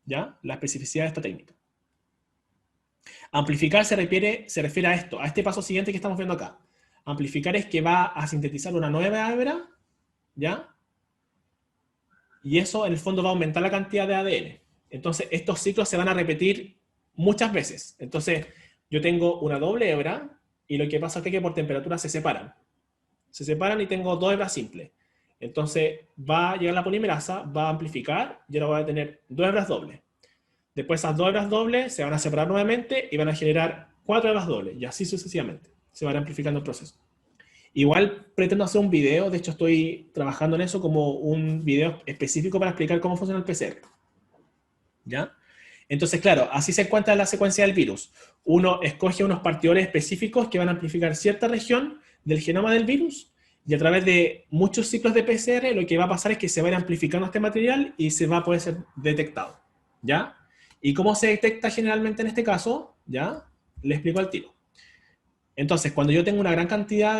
¿ya? La especificidad de esta técnica. Amplificar se refiere a esto, a este paso siguiente que estamos viendo acá. Amplificar es que va a sintetizar una nueva hebra, ¿ya? Y eso, en el fondo, va a aumentar la cantidad de ADN. Entonces, estos ciclos se van a repetir muchas veces. Entonces, yo tengo una doble hebra, y lo que pasa es que por temperatura se separan. Se separan y tengo dos hebras simples. Entonces, va a llegar la polimerasa, va a amplificar, y ahora voy a tener dos hebras dobles. Después esas dos hebras dobles se van a separar nuevamente y van a generar 4 hebras dobles, y así sucesivamente. Se va amplificando el proceso. Igual pretendo hacer un video, de hecho estoy trabajando en eso como un video específico para explicar cómo funciona el PCR. ¿Ya? Entonces, claro, así se encuentra la secuencia del virus. Uno escoge unos partidores específicos que van a amplificar cierta región del genoma del virus, y a través de muchos ciclos de PCR lo que va a pasar es que se va a ir amplificando este material y se va a poder ser detectado. ¿Ya? ¿Y cómo se detecta generalmente en este caso? ¿Ya? Le explico al tiro. Entonces, cuando yo tengo una gran cantidad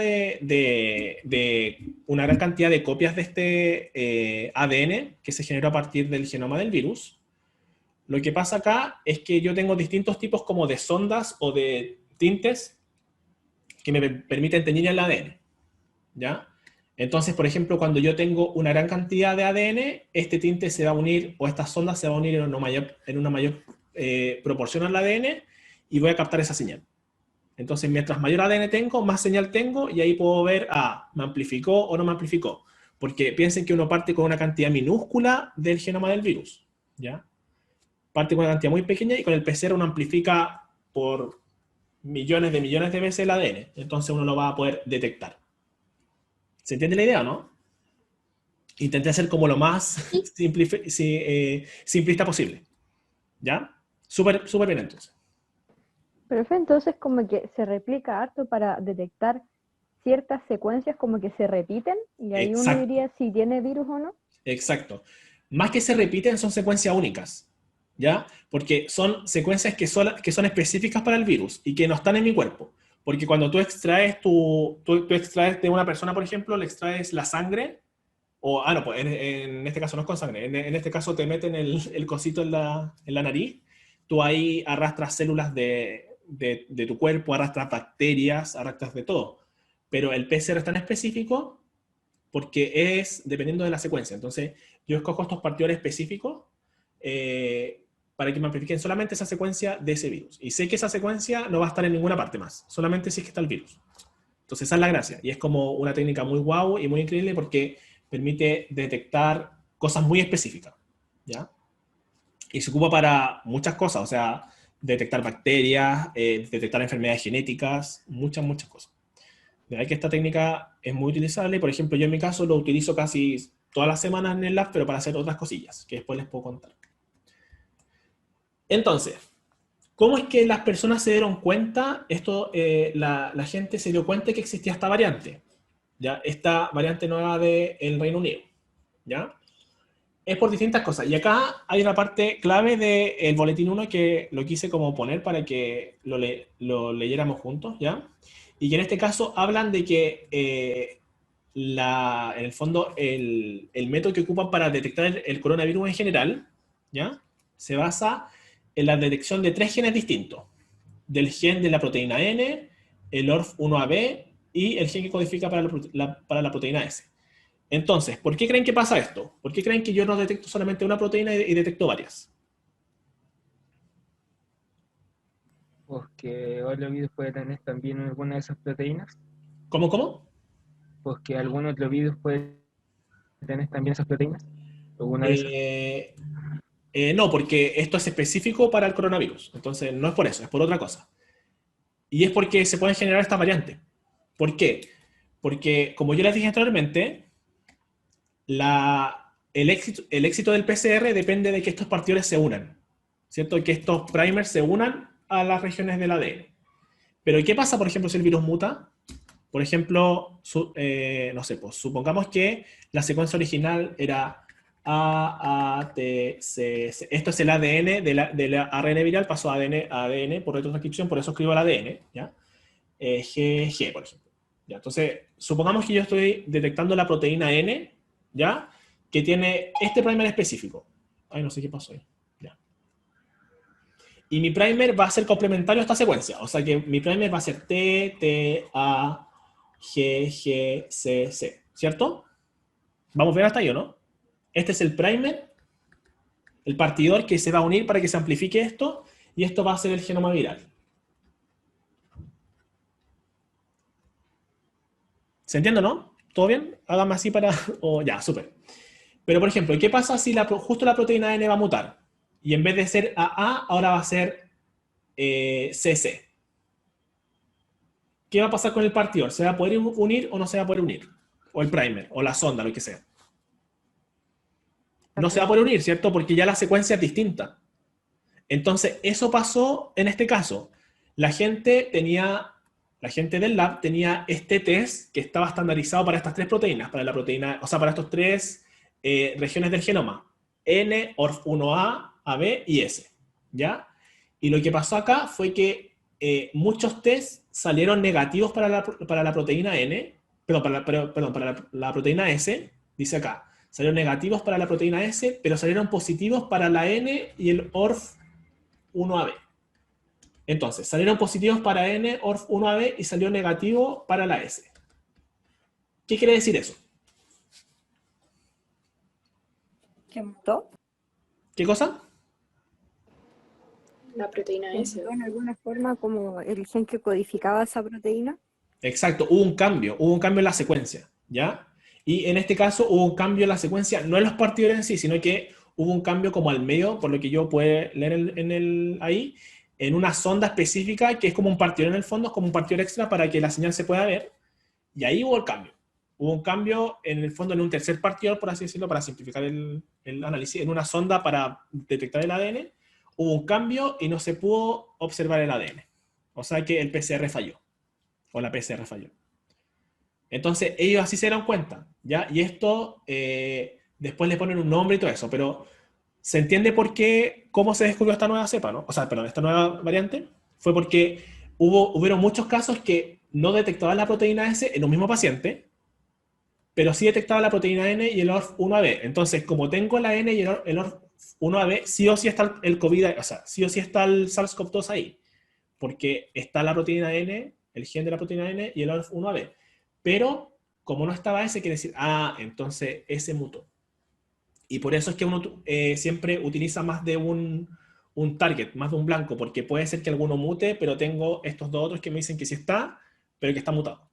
una gran cantidad de copias de este ADN que se generó a partir del genoma del virus, lo que pasa acá es que yo tengo distintos tipos como de sondas o de tintes que me permiten teñir el ADN, ¿ya? Entonces, por ejemplo, cuando yo tengo una gran cantidad de ADN, este tinte se va a unir, o esta sonda se va a unir en una mayor proporción al ADN, y voy a captar esa señal. Entonces, mientras mayor ADN tengo, más señal tengo, y ahí puedo ver, ¿me amplificó o no me amplificó? Porque piensen que uno parte con una cantidad minúscula del genoma del virus, ¿ya? Parte con una cantidad muy pequeña, y con el PCR uno amplifica por millones de veces el ADN. Entonces uno lo va a poder detectar. ¿Se entiende la idea o no? Intenté hacer como lo más simplista posible. ¿Ya? Súper bien entonces. Profe, entonces como que se replica harto para detectar ciertas secuencias como que se repiten, y ahí uno Exacto. diría si tiene virus o no. Exacto. Más que se repiten, son secuencias únicas, ¿ya? Porque son secuencias que son específicas para el virus y que no están en mi cuerpo. Porque cuando tú extraes tú extraes de una persona, por ejemplo, le extraes la sangre, o, no, pues en este caso no es con sangre, en este caso te meten el cosito en la nariz, tú ahí arrastras células de tu cuerpo, arrastras bacterias, arrastras de todo. Pero el PCR es tan específico porque es dependiendo de la secuencia. Entonces, yo escojo estos partidores específicos para que me amplifiquen solamente esa secuencia de ese virus. Y sé que esa secuencia no va a estar en ninguna parte más, solamente si es que está el virus. Entonces, esa es la gracia. Y es como una técnica muy guau y muy increíble porque permite detectar cosas muy específicas, ¿ya? Y se ocupa para muchas cosas, o sea, detectar bacterias, detectar enfermedades genéticas, muchas cosas. De ahí que esta técnica es muy utilizable. Por ejemplo, yo en mi caso lo utilizo casi todas las semanas en el lab, pero para hacer otras cosillas, que después les puedo contar. Entonces, ¿cómo es que las personas se dieron cuenta? La gente se dio cuenta que existía esta variante, ¿ya? Esta variante nueva del Reino Unido, ¿ya? Es por distintas cosas. Y acá hay una parte clave del boletín 1 que lo quise como poner para que lo leyéramos juntos, ¿ya? Y que en este caso hablan de que en el fondo el método que ocupan para detectar el coronavirus en general, ¿ya? Se basa en la detección de 3 genes distintos. Del gen de la proteína N, el ORF1AB y el gen que codifica para la proteína S. Entonces, ¿por qué creen que pasa esto? ¿Por qué creen que yo no detecto solamente una proteína y detecto varias? Porque otro virus puede tener también alguna de esas proteínas. ¿Cómo? Porque algún otro virus puede tener también esas proteínas. ¿Alguna de esas? No, porque esto es específico para el coronavirus. Entonces, no es por eso, es por otra cosa. Y es porque se pueden generar estas variantes. ¿Por qué? Porque, como yo les dije anteriormente, el éxito del PCR depende de que estos partidores se unan, ¿cierto? Que estos primers se unan a las regiones del ADN. Pero ¿qué pasa, por ejemplo, si el virus muta? Por ejemplo, no sé, pues, supongamos que la secuencia original era A, T, C, C. Esto es el ADN del ARN viral, pasó a ADN por retrotranscripción, por eso escribo el ADN, ¿ya? G, por ejemplo. ¿Ya? Entonces, supongamos que yo estoy detectando la proteína N, ¿ya? Que tiene este primer específico. Ay, no sé qué pasó ahí. Ya. Y mi primer va a ser complementario a esta secuencia. O sea que mi primer va a ser T, T, A, G, C, C. ¿Cierto? ¿Vamos bien hasta ahí o no? Este es el primer, el partidor que se va a unir para que se amplifique esto, y esto va a ser el genoma viral. ¿Se entiende o no? ¿Todo bien? Hágame así para... Oh, ya, súper. Pero, por ejemplo, ¿qué pasa si justo la proteína N va a mutar? Y en vez de ser AA, ahora va a ser CC. ¿Qué va a pasar con el partidor? ¿Se va a poder unir o no se va a poder unir? O el primer, o la sonda, lo que sea. No se va a poder unir, ¿cierto? Porque ya la secuencia es distinta. Entonces, eso pasó en este caso. La gente del lab tenía este test que estaba estandarizado para estas 3 proteínas, para la proteína, o sea, para estos 3 regiones del genoma. N, ORF1A, AB y S. ¿Ya? Y lo que pasó acá fue que muchos tests salieron negativos para la proteína N, perdón, para la proteína S, dice acá. Salieron negativos para la proteína S, pero salieron positivos para la N y el ORF1AB. Entonces, salieron positivos para N, ORF1AB y salió negativo para la S. ¿Qué quiere decir eso? ¿Qué mutó? ¿Qué cosa? La proteína S. ¿En alguna forma como el gen que codificaba esa proteína? Exacto, hubo un cambio en la secuencia, ¿ya? Y en este caso hubo un cambio en la secuencia, no en los partidores en sí, sino que hubo un cambio como al medio, por lo que yo puedo leer ahí, en una sonda específica que es como un partidor en el fondo, es como un partidor extra para que la señal se pueda ver, y ahí hubo el cambio. Hubo un cambio en el fondo en un tercer partidor, por así decirlo, para simplificar el análisis, en una sonda para detectar el ADN, hubo un cambio y no se pudo observar el ADN. O sea que el PCR falló, o la PCR falló. Entonces ellos así se dieron cuenta, ¿ya? Y esto después le ponen un nombre y todo eso, pero se entiende por qué, cómo se descubrió esta nueva cepa, ¿no? O sea, perdón, esta nueva variante, fue porque hubieron muchos casos que no detectaban la proteína S en un mismo paciente, pero sí detectaba la proteína N y el ORF1AB. Entonces, como tengo la N y el ORF1AB, sí o sí está el COVID, o sea, sí o sí está el SARS-CoV-2 ahí, porque está la proteína N, el gen de la proteína N y el ORF1AB. Pero, como no estaba ese, quiere decir, entonces ese mutó. Y por eso es que uno siempre utiliza más de un target, más de un blanco, porque puede ser que alguno mute, pero tengo estos 2 otros que me dicen que sí está, pero que está mutado.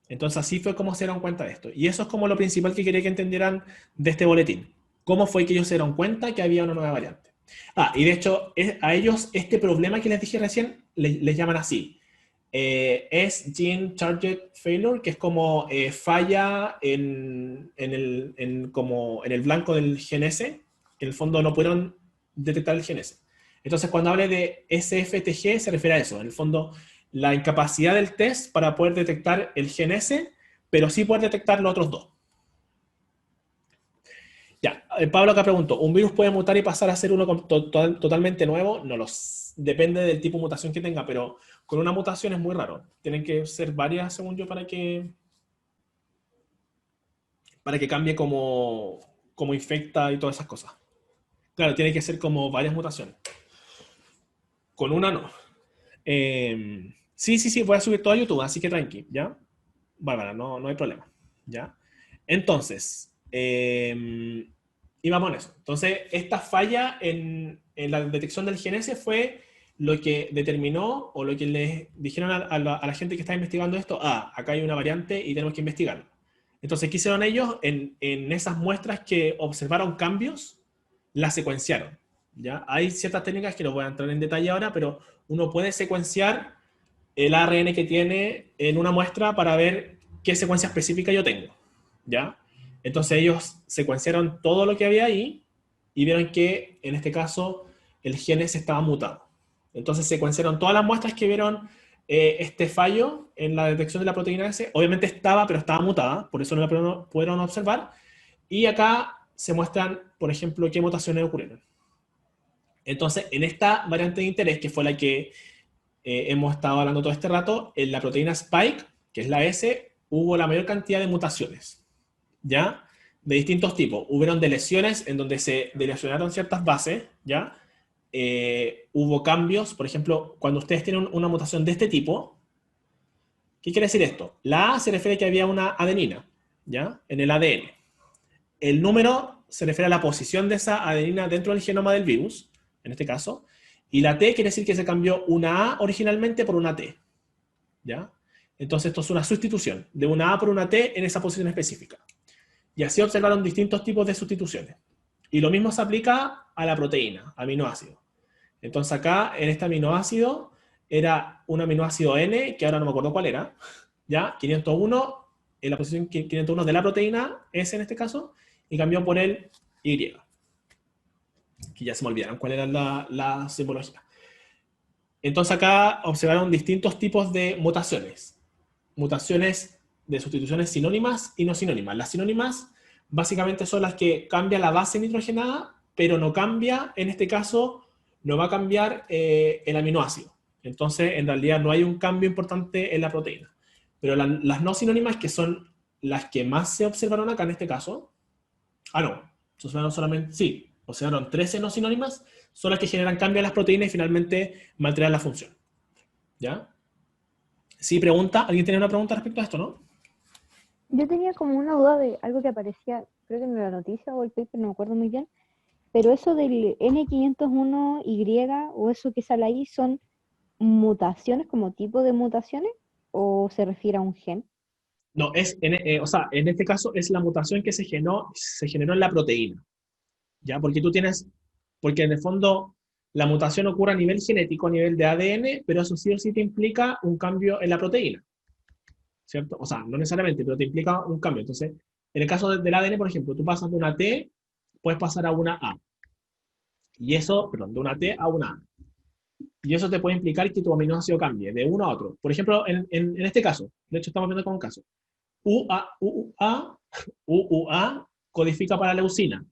Entonces así fue como se dieron cuenta de esto. Y eso es como lo principal que quería que entendieran de este boletín. ¿Cómo fue que ellos se dieron cuenta que había una nueva variante? Y de hecho, a ellos este problema que les dije recién, les llaman así. Es Gene Target Failure, que es como falla en el blanco del gen S, que en el fondo no pudieron detectar el gen S. Entonces, cuando hable de SFTG, se refiere a eso. En el fondo, la incapacidad del test para poder detectar el gen S, pero sí poder detectar los otros 2. Ya, Pablo acá preguntó, ¿un virus puede mutar y pasar a ser uno totalmente nuevo? No depende del tipo de mutación que tenga, pero con una mutación es muy raro. Tienen que ser varias, según yo, para que cambie como infecta y todas esas cosas. Claro, tiene que ser como varias mutaciones. Con una no. Sí, voy a subir todo a YouTube, así que tranqui, ¿ya? Bárbara, no hay problema, ¿ya? Entonces, y vamos en eso. Entonces, esta falla en la detección del gen S fue lo que determinó o lo que les dijeron a la gente que está investigando esto, acá hay una variante y tenemos que investigarla. Entonces, ¿qué hicieron ellos? En esas muestras que observaron cambios, las secuenciaron, ¿ya? Hay ciertas técnicas que no voy a entrar en detalle ahora, pero uno puede secuenciar el ARN que tiene en una muestra para ver qué secuencia específica yo tengo, ¿ya? Entonces ellos secuenciaron todo lo que había ahí y vieron que, en este caso, el gen S estaba mutado. Entonces secuenciaron todas las muestras que vieron este fallo en la detección de la proteína S. Obviamente pero estaba mutada, por eso no la pudieron observar. Y acá se muestran, por ejemplo, qué mutaciones ocurrieron. Entonces, en esta variante de interés, que fue la que hemos estado hablando todo este rato, en la proteína Spike, que es la S, hubo la mayor cantidad de mutaciones, ¿ya? De distintos tipos. Hubieron deleciones en donde se delecionaron ciertas bases, ¿ya? Hubo cambios, por ejemplo, cuando ustedes tienen una mutación de este tipo, ¿qué quiere decir esto? La A se refiere a que había una adenina, ¿ya? En el ADN. El número se refiere a la posición de esa adenina dentro del genoma del virus, en este caso, y la T quiere decir que se cambió una A originalmente por una T, ¿ya? Entonces esto es una sustitución de una A por una T en esa posición específica. Y así observaron distintos tipos de sustituciones. Y lo mismo se aplica a la proteína, aminoácido. Entonces acá, en este aminoácido, era un aminoácido N, que ahora no me acuerdo cuál era, ¿ya? 501, en la posición 501 de la proteína, S en este caso, y cambió por el Y. Que ya se me olvidaron cuál era la simbología. Entonces acá observaron distintos tipos de mutaciones. Mutaciones de sustituciones sinónimas y no sinónimas. Las sinónimas básicamente son las que cambia la base nitrogenada, pero no cambia, en este caso, no va a cambiar el aminoácido. Entonces, en realidad no hay un cambio importante en la proteína. Pero las no sinónimas, que son las que más se observaron acá en este caso, se observaron solamente, sí, observaron 13 no sinónimas, son las que generan cambio en las proteínas y finalmente alteran la función. ¿Ya? Sí, ¿alguien tiene una pregunta respecto a esto, no? Yo tenía como una duda de algo que aparecía, creo que en la noticia o el paper, no me acuerdo muy bien, pero eso del N501Y o eso que sale ahí, ¿son mutaciones como tipo de mutaciones o se refiere a un gen? No, en este caso es la mutación que se generó en la proteína, ¿ya? Porque en el fondo la mutación ocurre a nivel genético, a nivel de ADN, pero eso sí o sí te implica un cambio en la proteína, ¿cierto? O sea, no necesariamente, pero te implica un cambio. Entonces, en el caso del ADN, por ejemplo, tú pasas de una T, puedes pasar a una A. Y eso, perdón, de una T a una A. Y eso te puede implicar que tu aminoácido cambie de uno a otro. Por ejemplo, en este caso, de hecho estamos viendo como un caso, UUA codifica para leucina.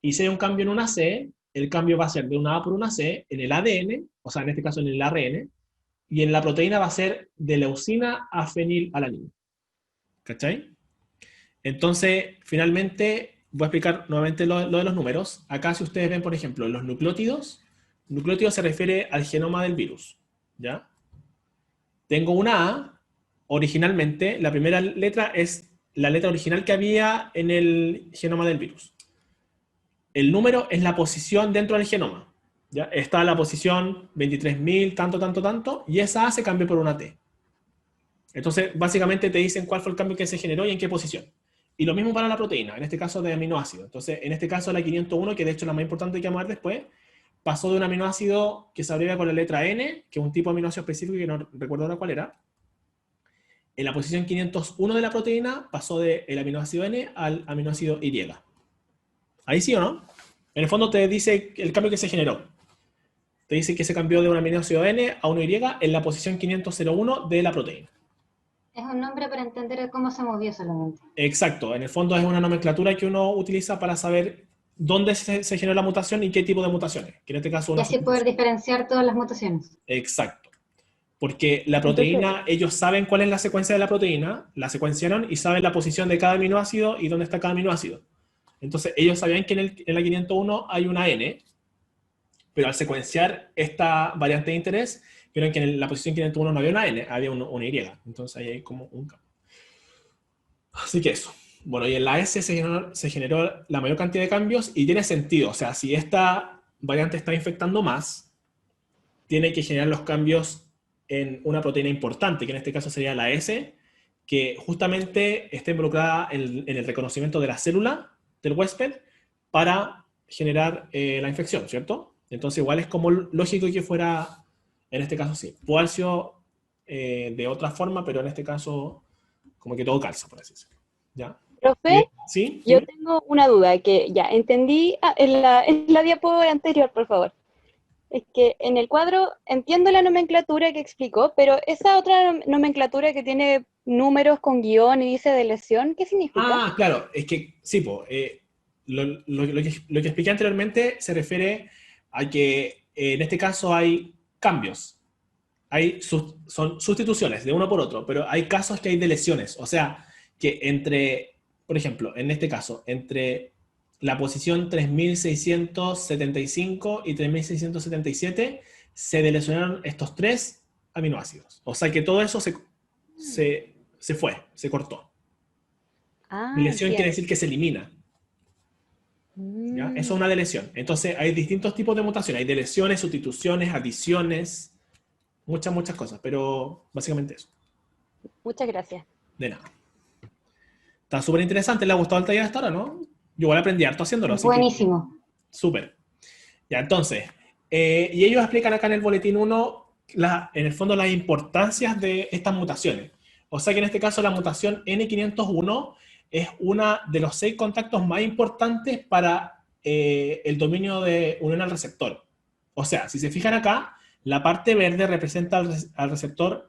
Y si hay un cambio en una C, el cambio va a ser de una A por una C en el ADN, o sea, en este caso en el ARN, y en la proteína va a ser de leucina a fenilalanina. ¿Cachai? Entonces, finalmente, voy a explicar nuevamente lo de los números. Acá, si ustedes ven, por ejemplo, los nucleótidos se refiere al genoma del virus, ¿ya? Tengo una A, originalmente, la primera letra es la letra original que había en el genoma del virus. El número es la posición dentro del genoma, ¿ya? Está la posición 23.000, tanto, y esa A se cambió por una T. Entonces, básicamente te dicen cuál fue el cambio que se generó y en qué posición. Y lo mismo para la proteína, en este caso de aminoácido. Entonces, en este caso la 501, que de hecho es la más importante que vamos a ver después, pasó de un aminoácido que se abrevia con la letra N, que es un tipo de aminoácido específico que no recuerdo ahora cuál era. En la posición 501 de la proteína pasó del aminoácido N al aminoácido Y. ¿Ahí sí o no? En el fondo te dice el cambio que se generó. Te dice que se cambió de un aminoácido N a uno Y en la posición 501 de la proteína. Es un nombre para entender cómo se movió solamente. Exacto. En el fondo es una nomenclatura que uno utiliza para saber dónde se generó la mutación y qué tipo de mutaciones. Que en este caso Y una así poder diferenciar todas las mutaciones. Exacto. Porque la Entonces, proteína, ellos saben cuál es la secuencia de la proteína, la secuenciaron y saben la posición de cada aminoácido y dónde está cada aminoácido. Entonces, ellos sabían que en la 501 hay una N, pero al secuenciar esta variante de interés, vieron que en la posición 501 no había una N, había una Y. Entonces, ahí hay como un cambio. Así que eso. Bueno, y en la S se generó la mayor cantidad de cambios y tiene sentido. O sea, si esta variante está infectando más, tiene que generar los cambios en una proteína importante, que en este caso sería la S, que justamente está involucrada en el reconocimiento de la célula del huésped para generar la infección, ¿cierto? Entonces igual es como lógico que fuera, en este caso sí. Puede haber sido de otra forma, pero en este caso como que todo calza, por así decirlo. ¿Ya? Profe, ¿Sí? yo Dime. tengo una duda que ya entendí en la diapo anterior, por favor. Es que en el cuadro entiendo la nomenclatura que explicó, pero esa otra nomenclatura que tiene números con guión y dice de lesión, ¿qué significa? Ah, claro, es que sí, lo que expliqué anteriormente se refiere a que en este caso hay cambios, son sustituciones de uno por otro, pero hay casos que hay de lesiones, o sea, que entre, por ejemplo, en este caso, entre la posición 3675 y 3677 se delecionaron estos tres aminoácidos, o sea que todo eso se fue, se cortó. Ah, Lesión quiere entiendo. decir que se elimina, ¿ya? Eso es una delesión. Entonces hay distintos tipos de mutaciones. Hay deleciones, sustituciones, adiciones, muchas cosas, pero básicamente eso. Muchas gracias. De nada. Está súper interesante. ¿Le ha gustado el taller hasta ahora, no? Yo igual aprendí harto haciéndolo, así que Buenísimo. súper. Ya, entonces, y ellos explican acá en el boletín 1, en el fondo, las importancias de estas mutaciones. O sea que en este caso la mutación N501 es una de los 6 contactos más importantes para el dominio de unión al receptor. O sea, si se fijan acá, la parte verde representa al receptor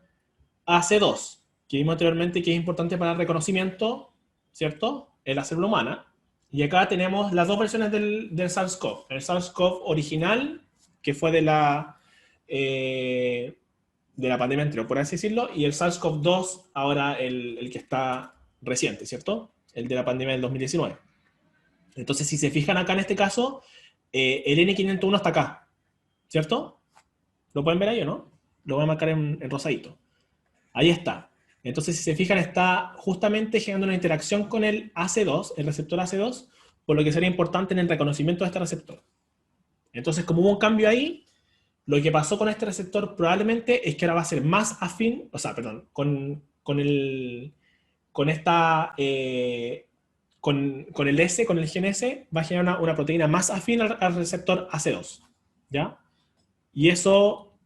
AC2, que vimos anteriormente que es importante para el reconocimiento, ¿cierto? En la célula humana. Y acá tenemos las dos versiones del SARS-CoV. El SARS-CoV original, que fue de la pandemia anterior, por así decirlo, y el SARS-CoV-2, ahora el que está reciente, ¿cierto? El de la pandemia del 2019. Entonces, si se fijan acá en este caso, el N501 está acá, ¿cierto? ¿Lo pueden ver ahí o no? Lo voy a marcar en rosadito. Ahí está. Entonces, si se fijan, está justamente generando una interacción con el AC2, el receptor AC2, por lo que sería importante en el reconocimiento de este receptor. Entonces, como hubo un cambio ahí, lo que pasó con este receptor probablemente es que ahora va a ser más afín, o sea, perdón, con el S, con el gen S, va a generar una proteína más afín al receptor AC2, ¿ya? Y eso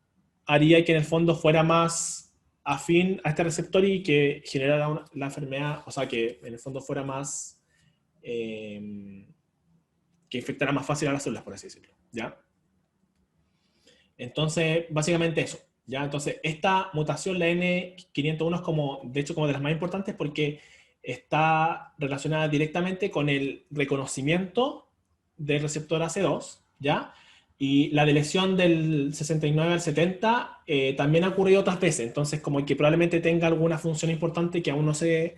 haría que en el fondo fuera más afín a este receptor y que generara la enfermedad, o sea, que en el fondo fuera más, que infectara más fácil a las células, por así decirlo, ¿ya? Entonces, básicamente eso, ¿ya? Entonces, esta mutación, la N501, es como, de hecho, como de las más importantes porque está relacionada directamente con el reconocimiento del receptor AC2, ¿ya? Y la deleción del 69 al 70 también ha ocurrido otras veces, entonces como que probablemente tenga alguna función importante que aún no se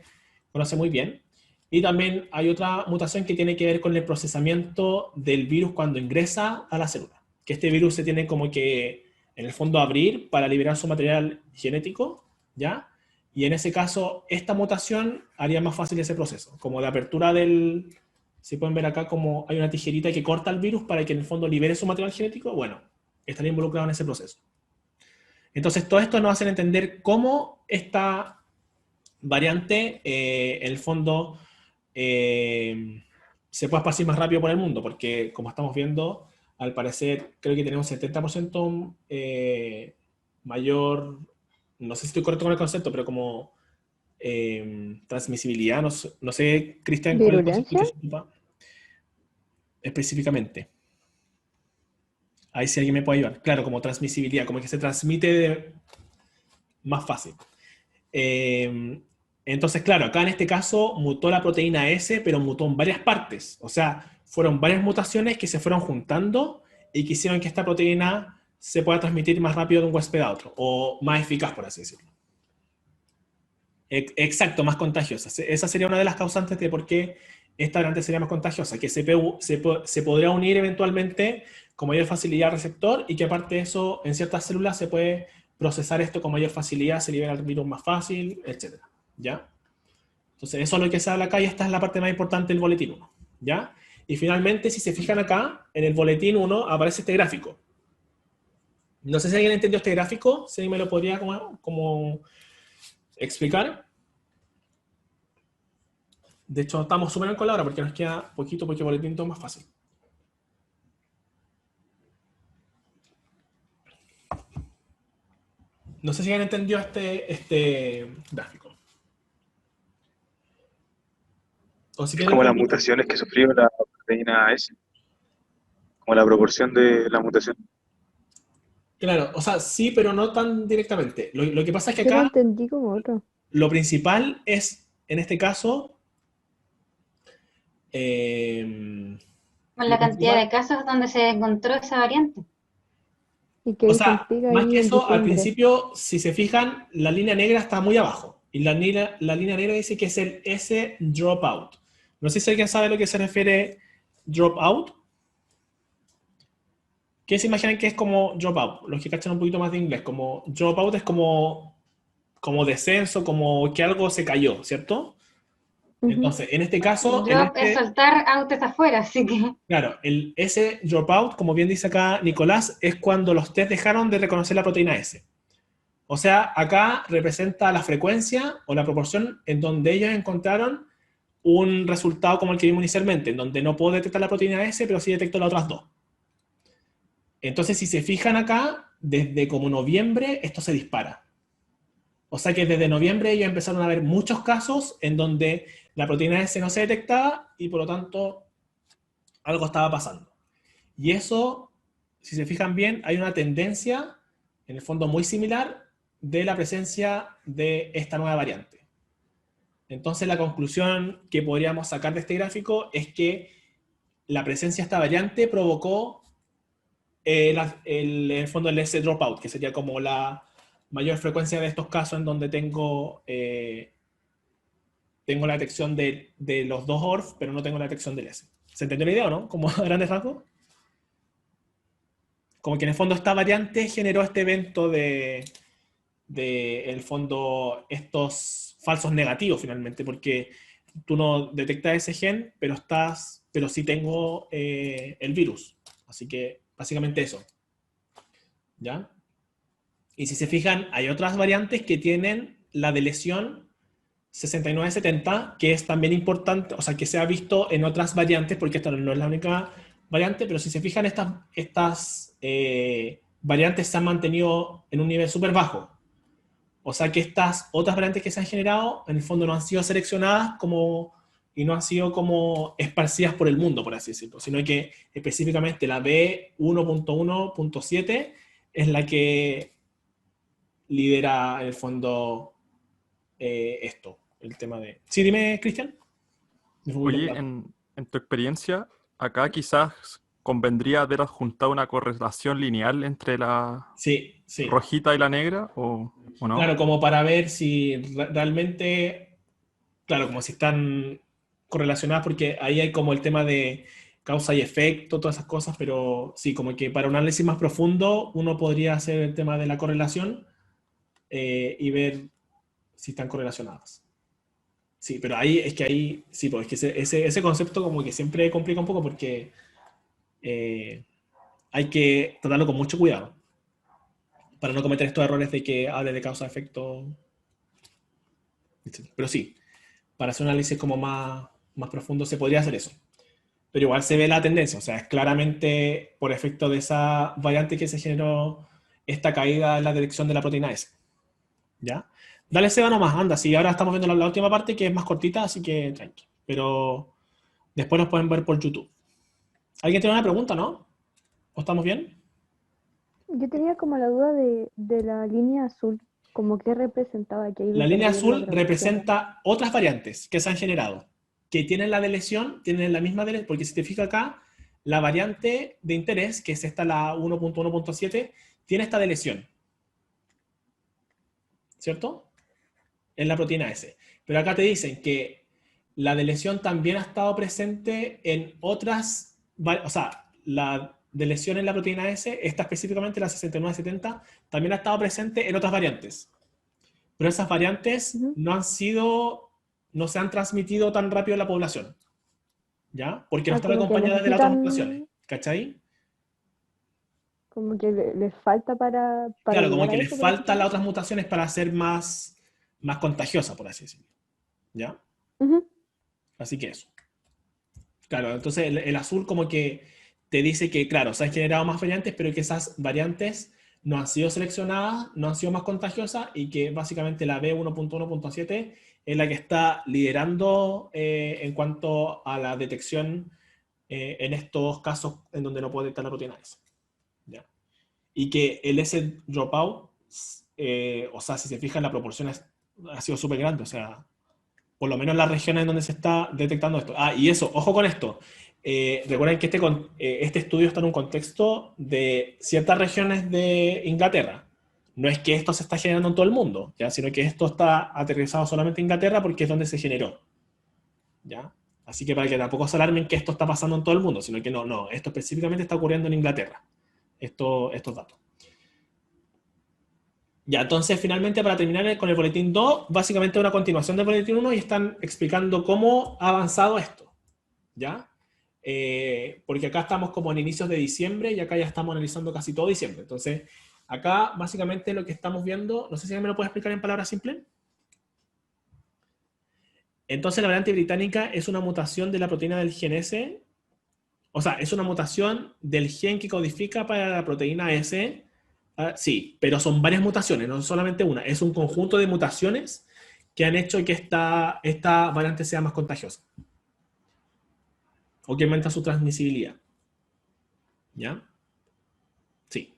conoce muy bien. Y también hay otra mutación que tiene que ver con el procesamiento del virus cuando ingresa a la célula. Que este virus se tiene como que, en el fondo, abrir para liberar su material genético, ¿ya? Y en ese caso, esta mutación haría más fácil ese proceso, como de apertura del... Si pueden ver acá como hay una tijerita que corta el virus para que en el fondo libere su material genético, bueno, estaría involucrado en ese proceso. Entonces, todo esto nos hace entender cómo esta variante, en el fondo, se puede esparcir más rápido por el mundo, porque como estamos viendo, al parecer, creo que tenemos 70% mayor, no sé si estoy correcto con el concepto, pero como transmisibilidad, no sé, Cristian, ¿cuál es el concepto que se ocupa específicamente? Ahí si alguien me puede ayudar. Claro, como transmisibilidad, como que se transmite más fácil. Entonces, claro, acá en este caso mutó la proteína S, pero mutó en varias partes. O sea, fueron varias mutaciones que se fueron juntando y que hicieron que esta proteína se pueda transmitir más rápido de un huésped a otro, o más eficaz, por así decirlo. Exacto, más contagiosa. Esa sería una de las causantes de por qué esta variante sería más contagiosa, que se podría unir eventualmente con mayor facilidad al receptor y que aparte de eso, en ciertas células se puede procesar esto con mayor facilidad, se libera el virus más fácil, etc. ¿Ya? Entonces, eso es lo que se habla acá y esta es la parte más importante del boletín 1. ¿Ya? Y finalmente, si se fijan acá, en el boletín 1 aparece este gráfico. No sé si alguien entendió este gráfico, si me lo podría como explicar. De hecho, estamos súper en cola ahora porque nos queda poquito porque el boletín todo es más fácil. No sé si alguien entendió este gráfico. O si Como las mutaciones que sufrió la proteína S, como la proporción de la mutación. Claro, o sea, sí, pero no tan directamente. Lo que pasa es que Yo lo acá entendí como otro. lo principal es, en este caso, Con la cantidad de casos donde se encontró esa variante. Y que o dicen sea, pica más ahí que en eso, al diciembre. principio, si se fijan, la línea negra está muy abajo. Y la línea negra dice que es el S dropout. No sé si alguien sabe a lo que se refiere dropout. ¿Qué se imaginan que es como dropout? Los que cachan un poquito más de inglés. Como dropout es como descenso, como que algo se cayó, ¿cierto? Entonces, en este caso, Drop es soltar, out es afuera, así que... claro, ese dropout, como bien dice acá Nicolás, es cuando los test dejaron de reconocer la proteína S. O sea, acá representa la frecuencia o la proporción en donde ellos encontraron un resultado como el que vimos inicialmente, en donde no puedo detectar la proteína S, pero sí detecto las otras dos. Entonces, si se fijan acá, desde como noviembre, esto se dispara. O sea que desde noviembre ellos empezaron a ver muchos casos en donde la proteína S no se detectaba y por lo tanto algo estaba pasando. Y eso, si se fijan bien, hay una tendencia, en el fondo muy similar, de la presencia de esta nueva variante. Entonces la conclusión que podríamos sacar de este gráfico es que la presencia de esta variante provocó en el fondo el S dropout, que sería como la mayor frecuencia de estos casos en donde tengo la detección de los dos ORF, pero no tengo la detección del S. ¿Se entendió la idea o no? Como a grandes rasgos. Como que en el fondo esta variante generó este evento de el fondo, estos falsos negativos finalmente, porque tú no detectas ese gen, pero sí tengo el virus. Así que básicamente eso. ¿Ya? Y si se fijan, hay otras variantes que tienen la de lesión 6970, que es también importante, o sea, que se ha visto en otras variantes, porque esta no es la única variante, pero si se fijan, estas variantes se han mantenido en un nivel súper bajo. O sea que estas otras variantes que se han generado, en el fondo no han sido seleccionadas y no han sido como esparcidas por el mundo, por así decirlo, sino que específicamente la B1.1.7 es la que lidera en el fondo esto, el tema de... Sí, dime, Cristian. Oye, en tu experiencia, acá quizás convendría haber adjuntado una correlación lineal entre la sí. rojita y la negra, ¿o no? Claro, como para ver si realmente, claro, como si están correlacionadas, porque ahí hay como el tema de causa y efecto, todas esas cosas, pero sí, como que para un análisis más profundo uno podría hacer el tema de la correlación y ver si están correlacionadas. Sí, pero ahí, sí, pues es que ese concepto como que siempre complica un poco porque hay que tratarlo con mucho cuidado para no cometer estos errores de que hable de causa-efecto, etc. Pero sí, para hacer un análisis como más profundo se podría hacer eso. Pero igual se ve la tendencia, o sea, es claramente por efecto de esa variante que se generó esta caída en la dirección de la proteína S. ¿Ya? Dale, Seba, nomás, anda. Sí, ahora estamos viendo la última parte que es más cortita, así que tranqui. Pero después nos pueden ver por YouTube. ¿Alguien tiene una pregunta, no? ¿O estamos bien? Yo tenía como la duda de la línea azul, como que representaba que ahí La me línea perdí en azul traducción. representa otras variantes que se han generado, que tienen la deleción, tienen la misma deleción, porque si te fijas acá, la variante de interés, que es esta, la 1.1.7, tiene esta deleción, ¿cierto? En la proteína S. Pero acá te dicen que la deleción también ha estado presente en otras, o sea, la deleción en la proteína S, esta específicamente la 6970, también ha estado presente en otras variantes. Pero esas variantes no se han transmitido tan rápido en la población, ¿ya? Porque no están como que acompañadas de las otras necesitan, mutaciones, ¿cachai? como que les falta para Claro, como llegar que a les eso, por así faltan las decirlo. otras mutaciones para ser más contagiosas, por así decirlo, ¿ya? Ujú. Así que eso. Claro, entonces el azul como que te dice que, claro, se han generado más variantes, pero que esas variantes no han sido seleccionadas, no han sido más contagiosas y que básicamente la B1.1.7 es la que está liderando en cuanto a la detección en estos casos en donde no puede detectar la proteína S. ¿Ya? Y que el S dropout, o sea, si se fijan, la proporción ha sido súper grande, o sea, por lo menos en las regiones donde se está detectando esto. Ah, y eso, ojo con esto. Recuerden que este estudio está en un contexto de ciertas regiones de Inglaterra. No es que esto se está generando en todo el mundo, ¿ya? Sino que esto está aterrizado solamente en Inglaterra porque es donde se generó, ¿ya? Así que para que tampoco se alarmen que esto está pasando en todo el mundo, sino que no, esto específicamente está ocurriendo en Inglaterra, estos datos. Ya, entonces finalmente para terminar con el boletín 2, básicamente una continuación del boletín 1 y están explicando cómo ha avanzado esto, ¿ya? Porque acá estamos como en inicios de diciembre y acá ya estamos analizando casi todo diciembre. Entonces, acá básicamente lo que estamos viendo, no sé si alguien me lo puede explicar en palabras simples. Entonces la variante británica es una mutación de la proteína del gen S, o sea, es una mutación del gen que codifica para la proteína S. Sí, pero son varias mutaciones, no solamente una. Es un conjunto de mutaciones que han hecho que esta variante sea más contagiosa. O que aumenta su transmisibilidad. ¿Ya? Sí.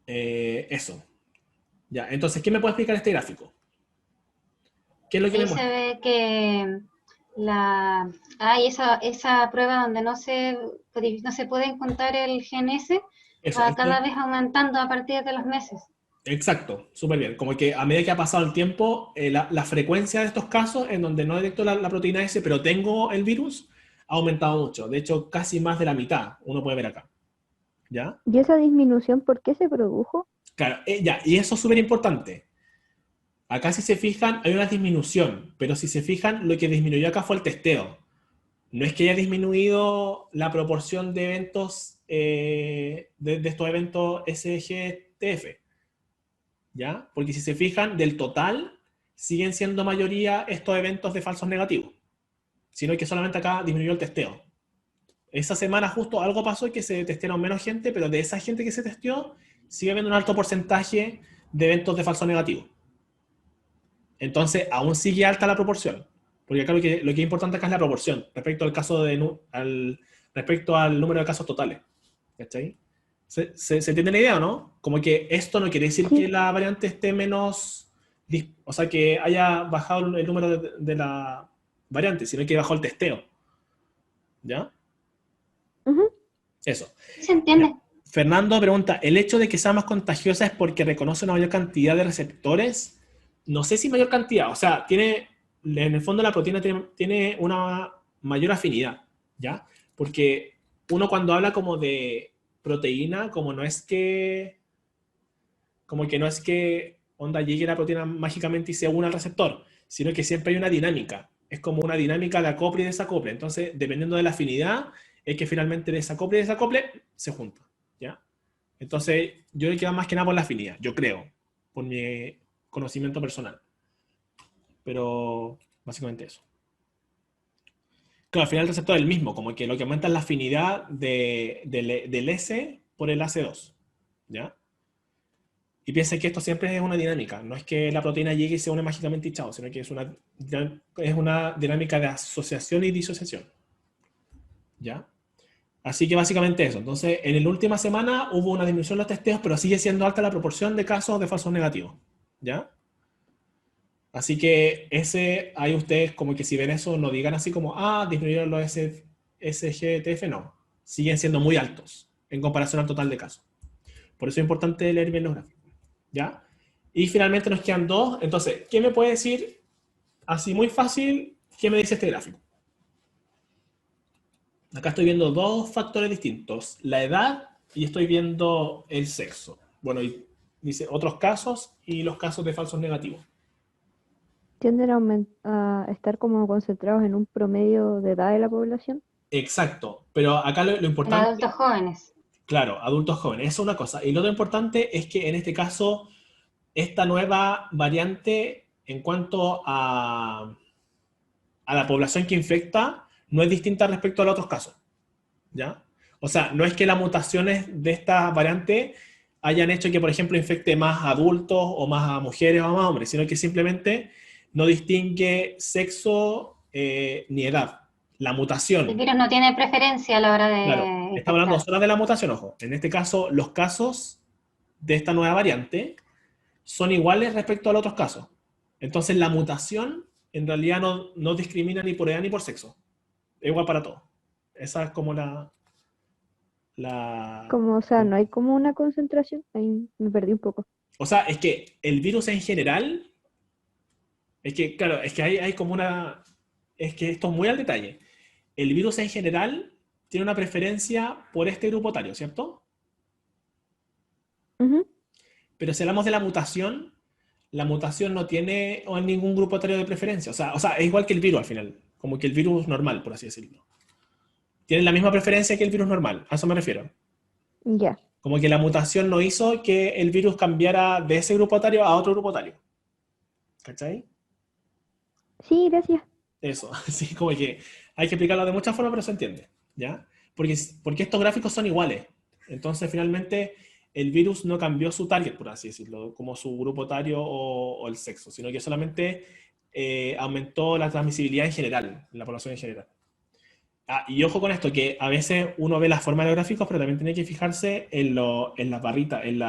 Eso. Ya, entonces, ¿qué me puede explicar este gráfico? ¿Qué es lo que me Ahí se muestra? ve que esa prueba donde no se puede contar el gen S Eso, va cada vez aumentando a partir de los meses. exacto, súper bien. Como que a medida que ha pasado el tiempo, la frecuencia de estos casos en donde no detecto la proteína S, pero tengo el virus, ha aumentado mucho. De hecho, casi más de la mitad, uno puede ver acá. ¿Ya? ¿Y esa disminución por qué se produjo? Claro, ya, y eso es súper importante. Acá si se fijan, hay una disminución, pero si se fijan, lo que disminuyó acá fue el testeo. No es que haya disminuido la proporción de eventos, de estos eventos SGTF, ¿ya? Porque si se fijan, del total, siguen siendo mayoría estos eventos de falsos negativos, sino que solamente acá disminuyó el testeo. Esa semana justo algo pasó que se testearon menos gente, pero de esa gente que se testeó, sigue habiendo un alto porcentaje de eventos de falso negativo. Entonces, aún sigue alta la proporción. Porque acá lo que es importante acá es la proporción respecto al caso respecto al número de casos totales. ¿Cachai? ¿Se entiende la idea o no? Como que esto no quiere decir que la variante esté menos, o sea, que haya bajado el número de la variante, sino que bajó el testeo. ¿Ya? Eso. ¿Se entiende? Fernando pregunta, ¿el hecho de que sea más contagiosa es porque reconoce una mayor cantidad de receptores? No sé si mayor cantidad, o sea, en el fondo la proteína tiene una mayor afinidad, ¿ya? Porque uno cuando habla como de proteína, como no es que onda llegue la proteína mágicamente y se une al receptor, sino que siempre hay una dinámica. Es como una dinámica de acople y desacople. Entonces, dependiendo de la afinidad, es que finalmente desacople y desacople se junta, ¿ya? Entonces, yo le quedo más que nada por la afinidad, yo creo, por mi conocimiento personal. Pero, básicamente eso. Claro, al final el receptor es el mismo, como que lo que aumenta es la afinidad del S por el AC2, ¿ya? Y piensen que esto siempre es una dinámica, no es que la proteína llegue y se une mágicamente y chao, sino que es una dinámica de asociación y disociación, ¿ya? Así que básicamente eso. Entonces, en la última semana hubo una disminución de los testeos, pero sigue siendo alta la proporción de casos de falsos negativos, ¿ya? Así que ahí ustedes como que si ven eso no digan así como, disminuyeron los SGTF, no. Siguen siendo muy altos en comparación al total de casos. Por eso es importante leer bien los gráficos. ¿Ya? Y finalmente nos quedan dos. Entonces, ¿qué me puede decir así muy fácil? ¿Qué me dice este gráfico? Acá estoy viendo dos factores distintos. La edad y estoy viendo el sexo. Bueno, y dice otros casos y los casos de falsos negativos. ¿Tienden a estar como concentrados en un promedio de edad de la población? Exacto. Pero acá lo En importante... adultos jóvenes. Claro, adultos jóvenes. Eso es una cosa. Y lo otro importante es que en este caso, esta nueva variante en cuanto a la población que infecta no es distinta respecto a los otros casos. ¿Ya? O sea, no es que las mutaciones de esta variante hayan hecho que, por ejemplo, infecte más a adultos o más a mujeres o a más hombres, sino que simplemente no distingue sexo ni edad. La El mutación, virus no tiene preferencia a la hora claro, de está hablando infectar. solo de la mutación, ojo. En este caso, los casos de esta nueva variante son iguales respecto a los otros casos. Entonces, la mutación en realidad no discrimina ni por edad ni por sexo. Es igual para todos. Esa es como Como, o sea, no hay como una concentración. Ahí me perdí un poco. O sea, es que el virus en general, es que, claro, es que hay como una... Es que esto es muy al detalle. El virus en general tiene una preferencia por este grupo etario, ¿cierto? Ujú. Pero si hablamos de la mutación no tiene ningún grupo etario de preferencia. O sea, es igual que el virus al final. Como que el virus normal, por así decirlo. Tiene la misma preferencia que el virus normal. A eso me refiero. Ya. Como que la mutación no hizo que el virus cambiara de ese grupo etario a otro grupo etario. ¿Cachai? Sí, gracias. Eso, sí, como que hay que explicarlo de muchas formas, pero se entiende, ¿ya? Porque estos gráficos son iguales. Entonces, finalmente, el virus no cambió su target, por así decirlo, como su grupo etario o el sexo, sino que solamente aumentó la transmisibilidad en general, en la población en general. Y ojo con esto, que a veces uno ve la forma de los gráficos, pero también tiene que fijarse en las barritas, en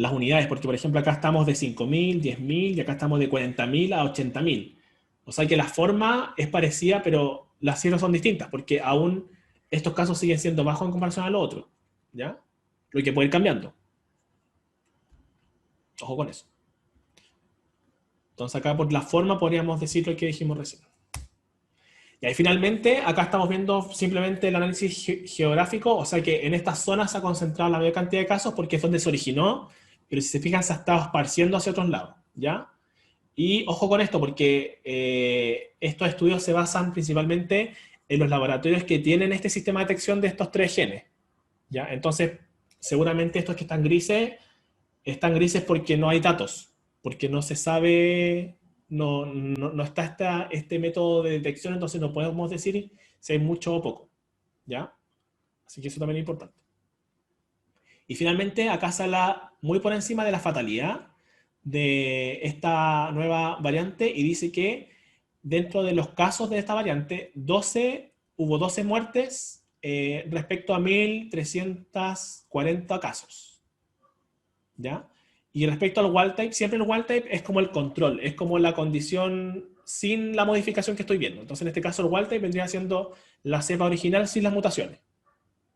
las unidades, porque por ejemplo acá estamos de 5.000, 10.000 y acá estamos de 40.000 a 80.000. O sea que la forma es parecida, pero las cifras son distintas, porque aún estos casos siguen siendo bajos en comparación a los otros, ¿ya? Lo que puede ir cambiando. Ojo con eso. Entonces acá por la forma podríamos decir lo que dijimos recién. Y ahí finalmente, acá estamos viendo simplemente el análisis geográfico, o sea que en estas zonas se ha concentrado la mayor cantidad de casos porque es donde se originó, pero si se fijan se ha estado esparciendo hacia otros lados, ¿ya? Y ojo con esto porque estos estudios se basan principalmente en los laboratorios que tienen este sistema de detección de estos 3 genes, ¿ya? Entonces, seguramente estos que están grises porque no hay datos, porque no se sabe... No está este método de detección, entonces no podemos decir si hay mucho o poco, ¿ya? Así que eso también es importante. Y finalmente, acá se habla muy por encima de la fatalidad de esta nueva variante y dice que dentro de los casos de esta variante, hubo 12 muertes respecto a 1.340 casos, ¿ya? Y respecto al wild type, siempre el wild type es como el control, es como la condición sin la modificación que estoy viendo. Entonces, en este caso, el wild type vendría siendo la cepa original sin las mutaciones.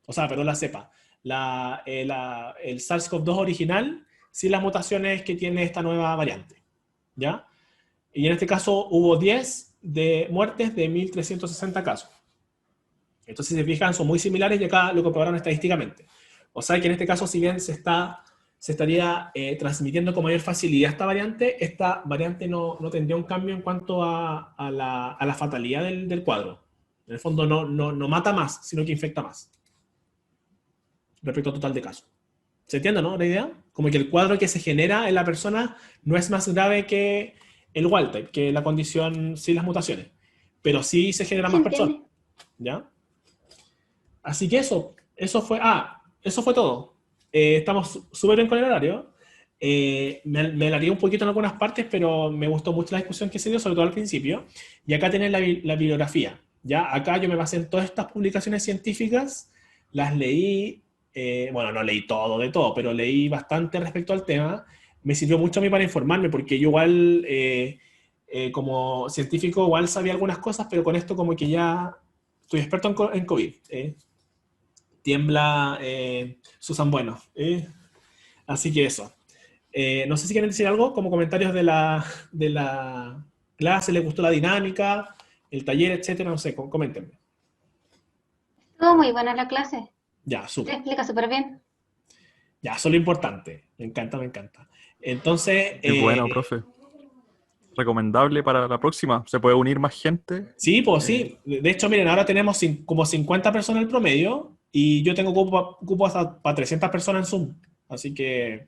O sea, perdón, la cepa. El SARS-CoV-2 original sin las mutaciones que tiene esta nueva variante. ¿Ya? Y en este caso hubo 10 de muertes de 1.360 casos. Entonces, si se fijan, son muy similares y acá lo comprobaron estadísticamente. O sea que en este caso, si bien se estaría transmitiendo con mayor facilidad esta variante no tendría un cambio en cuanto a la fatalidad del cuadro. En el fondo no mata más, sino que infecta más respecto al total de casos. ¿Se entiende, no, la idea? Como que el cuadro que se genera en la persona no es más grave que el wild type, que la condición sin las mutaciones. Pero sí se generan más personas. ¿Ya? Así que eso fue todo. Estamos súper bien con el horario. Me alargué un poquito en algunas partes, pero me gustó mucho la discusión que se dio, sobre todo al principio. Y acá tienen la bibliografía. ¿Ya? Acá yo me basé en todas estas publicaciones científicas, las leí, bueno, no leí todo de todo, pero leí bastante respecto al tema. me sirvió mucho a mí para informarme, porque yo igual, como científico, igual sabía algunas cosas, pero con esto como que ya estoy experto en COVID. Tiembla Susan Bueno. Así que eso. No sé si quieren decir algo como comentarios de la clase, les gustó la dinámica, el taller, etcétera, no sé, coméntenme. Estuvo muy buena la clase. Ya, Se súper. explica súper bien. Ya, eso es lo importante. Me encanta, me encanta. Entonces, Qué bueno, profe. Recomendable para la próxima. ¿Se puede unir más gente? sí, pues sí. De hecho, miren, ahora tenemos como 50 personas en el promedio y yo tengo cupo hasta para 300 personas en Zoom. Así que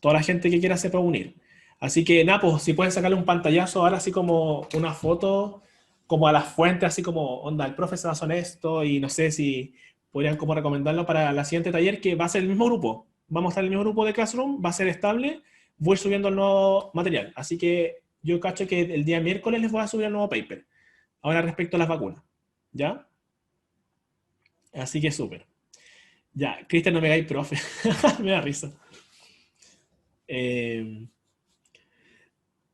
toda la gente que quiera se puede unir. Así que, nada, pues si pueden sacarle un pantallazo ahora así como una foto, como a las fuentes, así como, onda, el profe se basó en esto y no sé si podrían como recomendarlo para la siguiente taller que va a ser el mismo grupo. Vamos a estar en el mismo grupo de Classroom, va a ser estable, voy subiendo el nuevo material. Así que yo cacho que el día miércoles les voy a subir el nuevo paper. Ahora respecto a las vacunas. ¿Ya? Así que súper. Ya, Cristian, no me hagáis profe. Me da risa.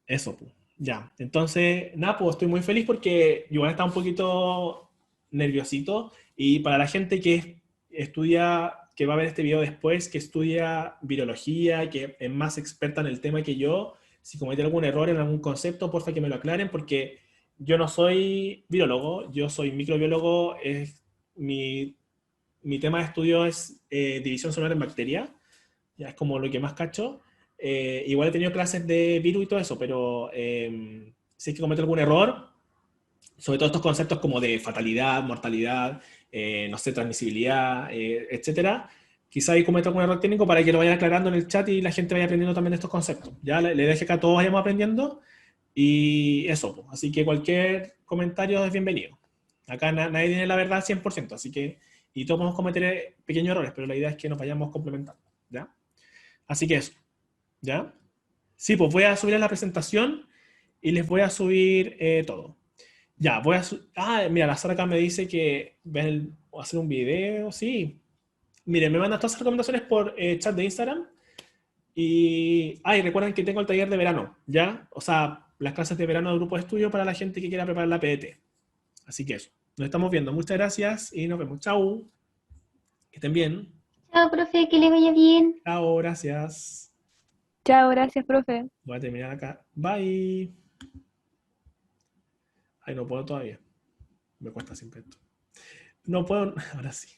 Eso, pues. Ya. Entonces, nada, pues estoy muy feliz porque igual está un poquito nerviosito. Y para la gente que estudia, que va a ver este video después, que estudia virología, que es más experta en el tema que yo, si cometí algún error en algún concepto, porfa que me lo aclaren, porque yo no soy virólogo, yo soy microbiólogo, mi tema de estudio es división celular en bacteria, ya es como lo que más cacho. Igual he tenido clases de virus y todo eso, pero si es que cometo algún error, sobre todo estos conceptos como de fatalidad, mortalidad, no sé, transmisibilidad, etcétera, quizá ahí cometo algún error técnico para que lo vayan aclarando en el chat y la gente vaya aprendiendo también estos conceptos. Ya le deje que a todos vayamos aprendiendo y eso, pues. Así que cualquier comentario es bienvenido. Acá nadie tiene la verdad al 100%, así que, y todos podemos cometer pequeños errores, pero la idea es que nos vayamos complementando, ¿ya? Así que eso, ¿ya? Sí, pues voy a subir la presentación y les voy a subir todo. Ya, voy a... mira, la Sara acá me dice que ven hacer un video, sí. Miren, me mandan todas esas recomendaciones por chat de Instagram. Y recuerden que tengo el taller de verano, ¿ya? O sea, las clases de verano de grupo de estudio para la gente que quiera preparar la PDT. Así que eso. Nos estamos viendo. Muchas gracias y nos vemos. Chau. Que estén bien. Chao, profe, que le vaya bien. Chao, gracias. Chao, gracias, profe. Voy a terminar acá. Bye. Ay, no puedo todavía. Me cuesta siempre esto. No puedo. Ahora sí.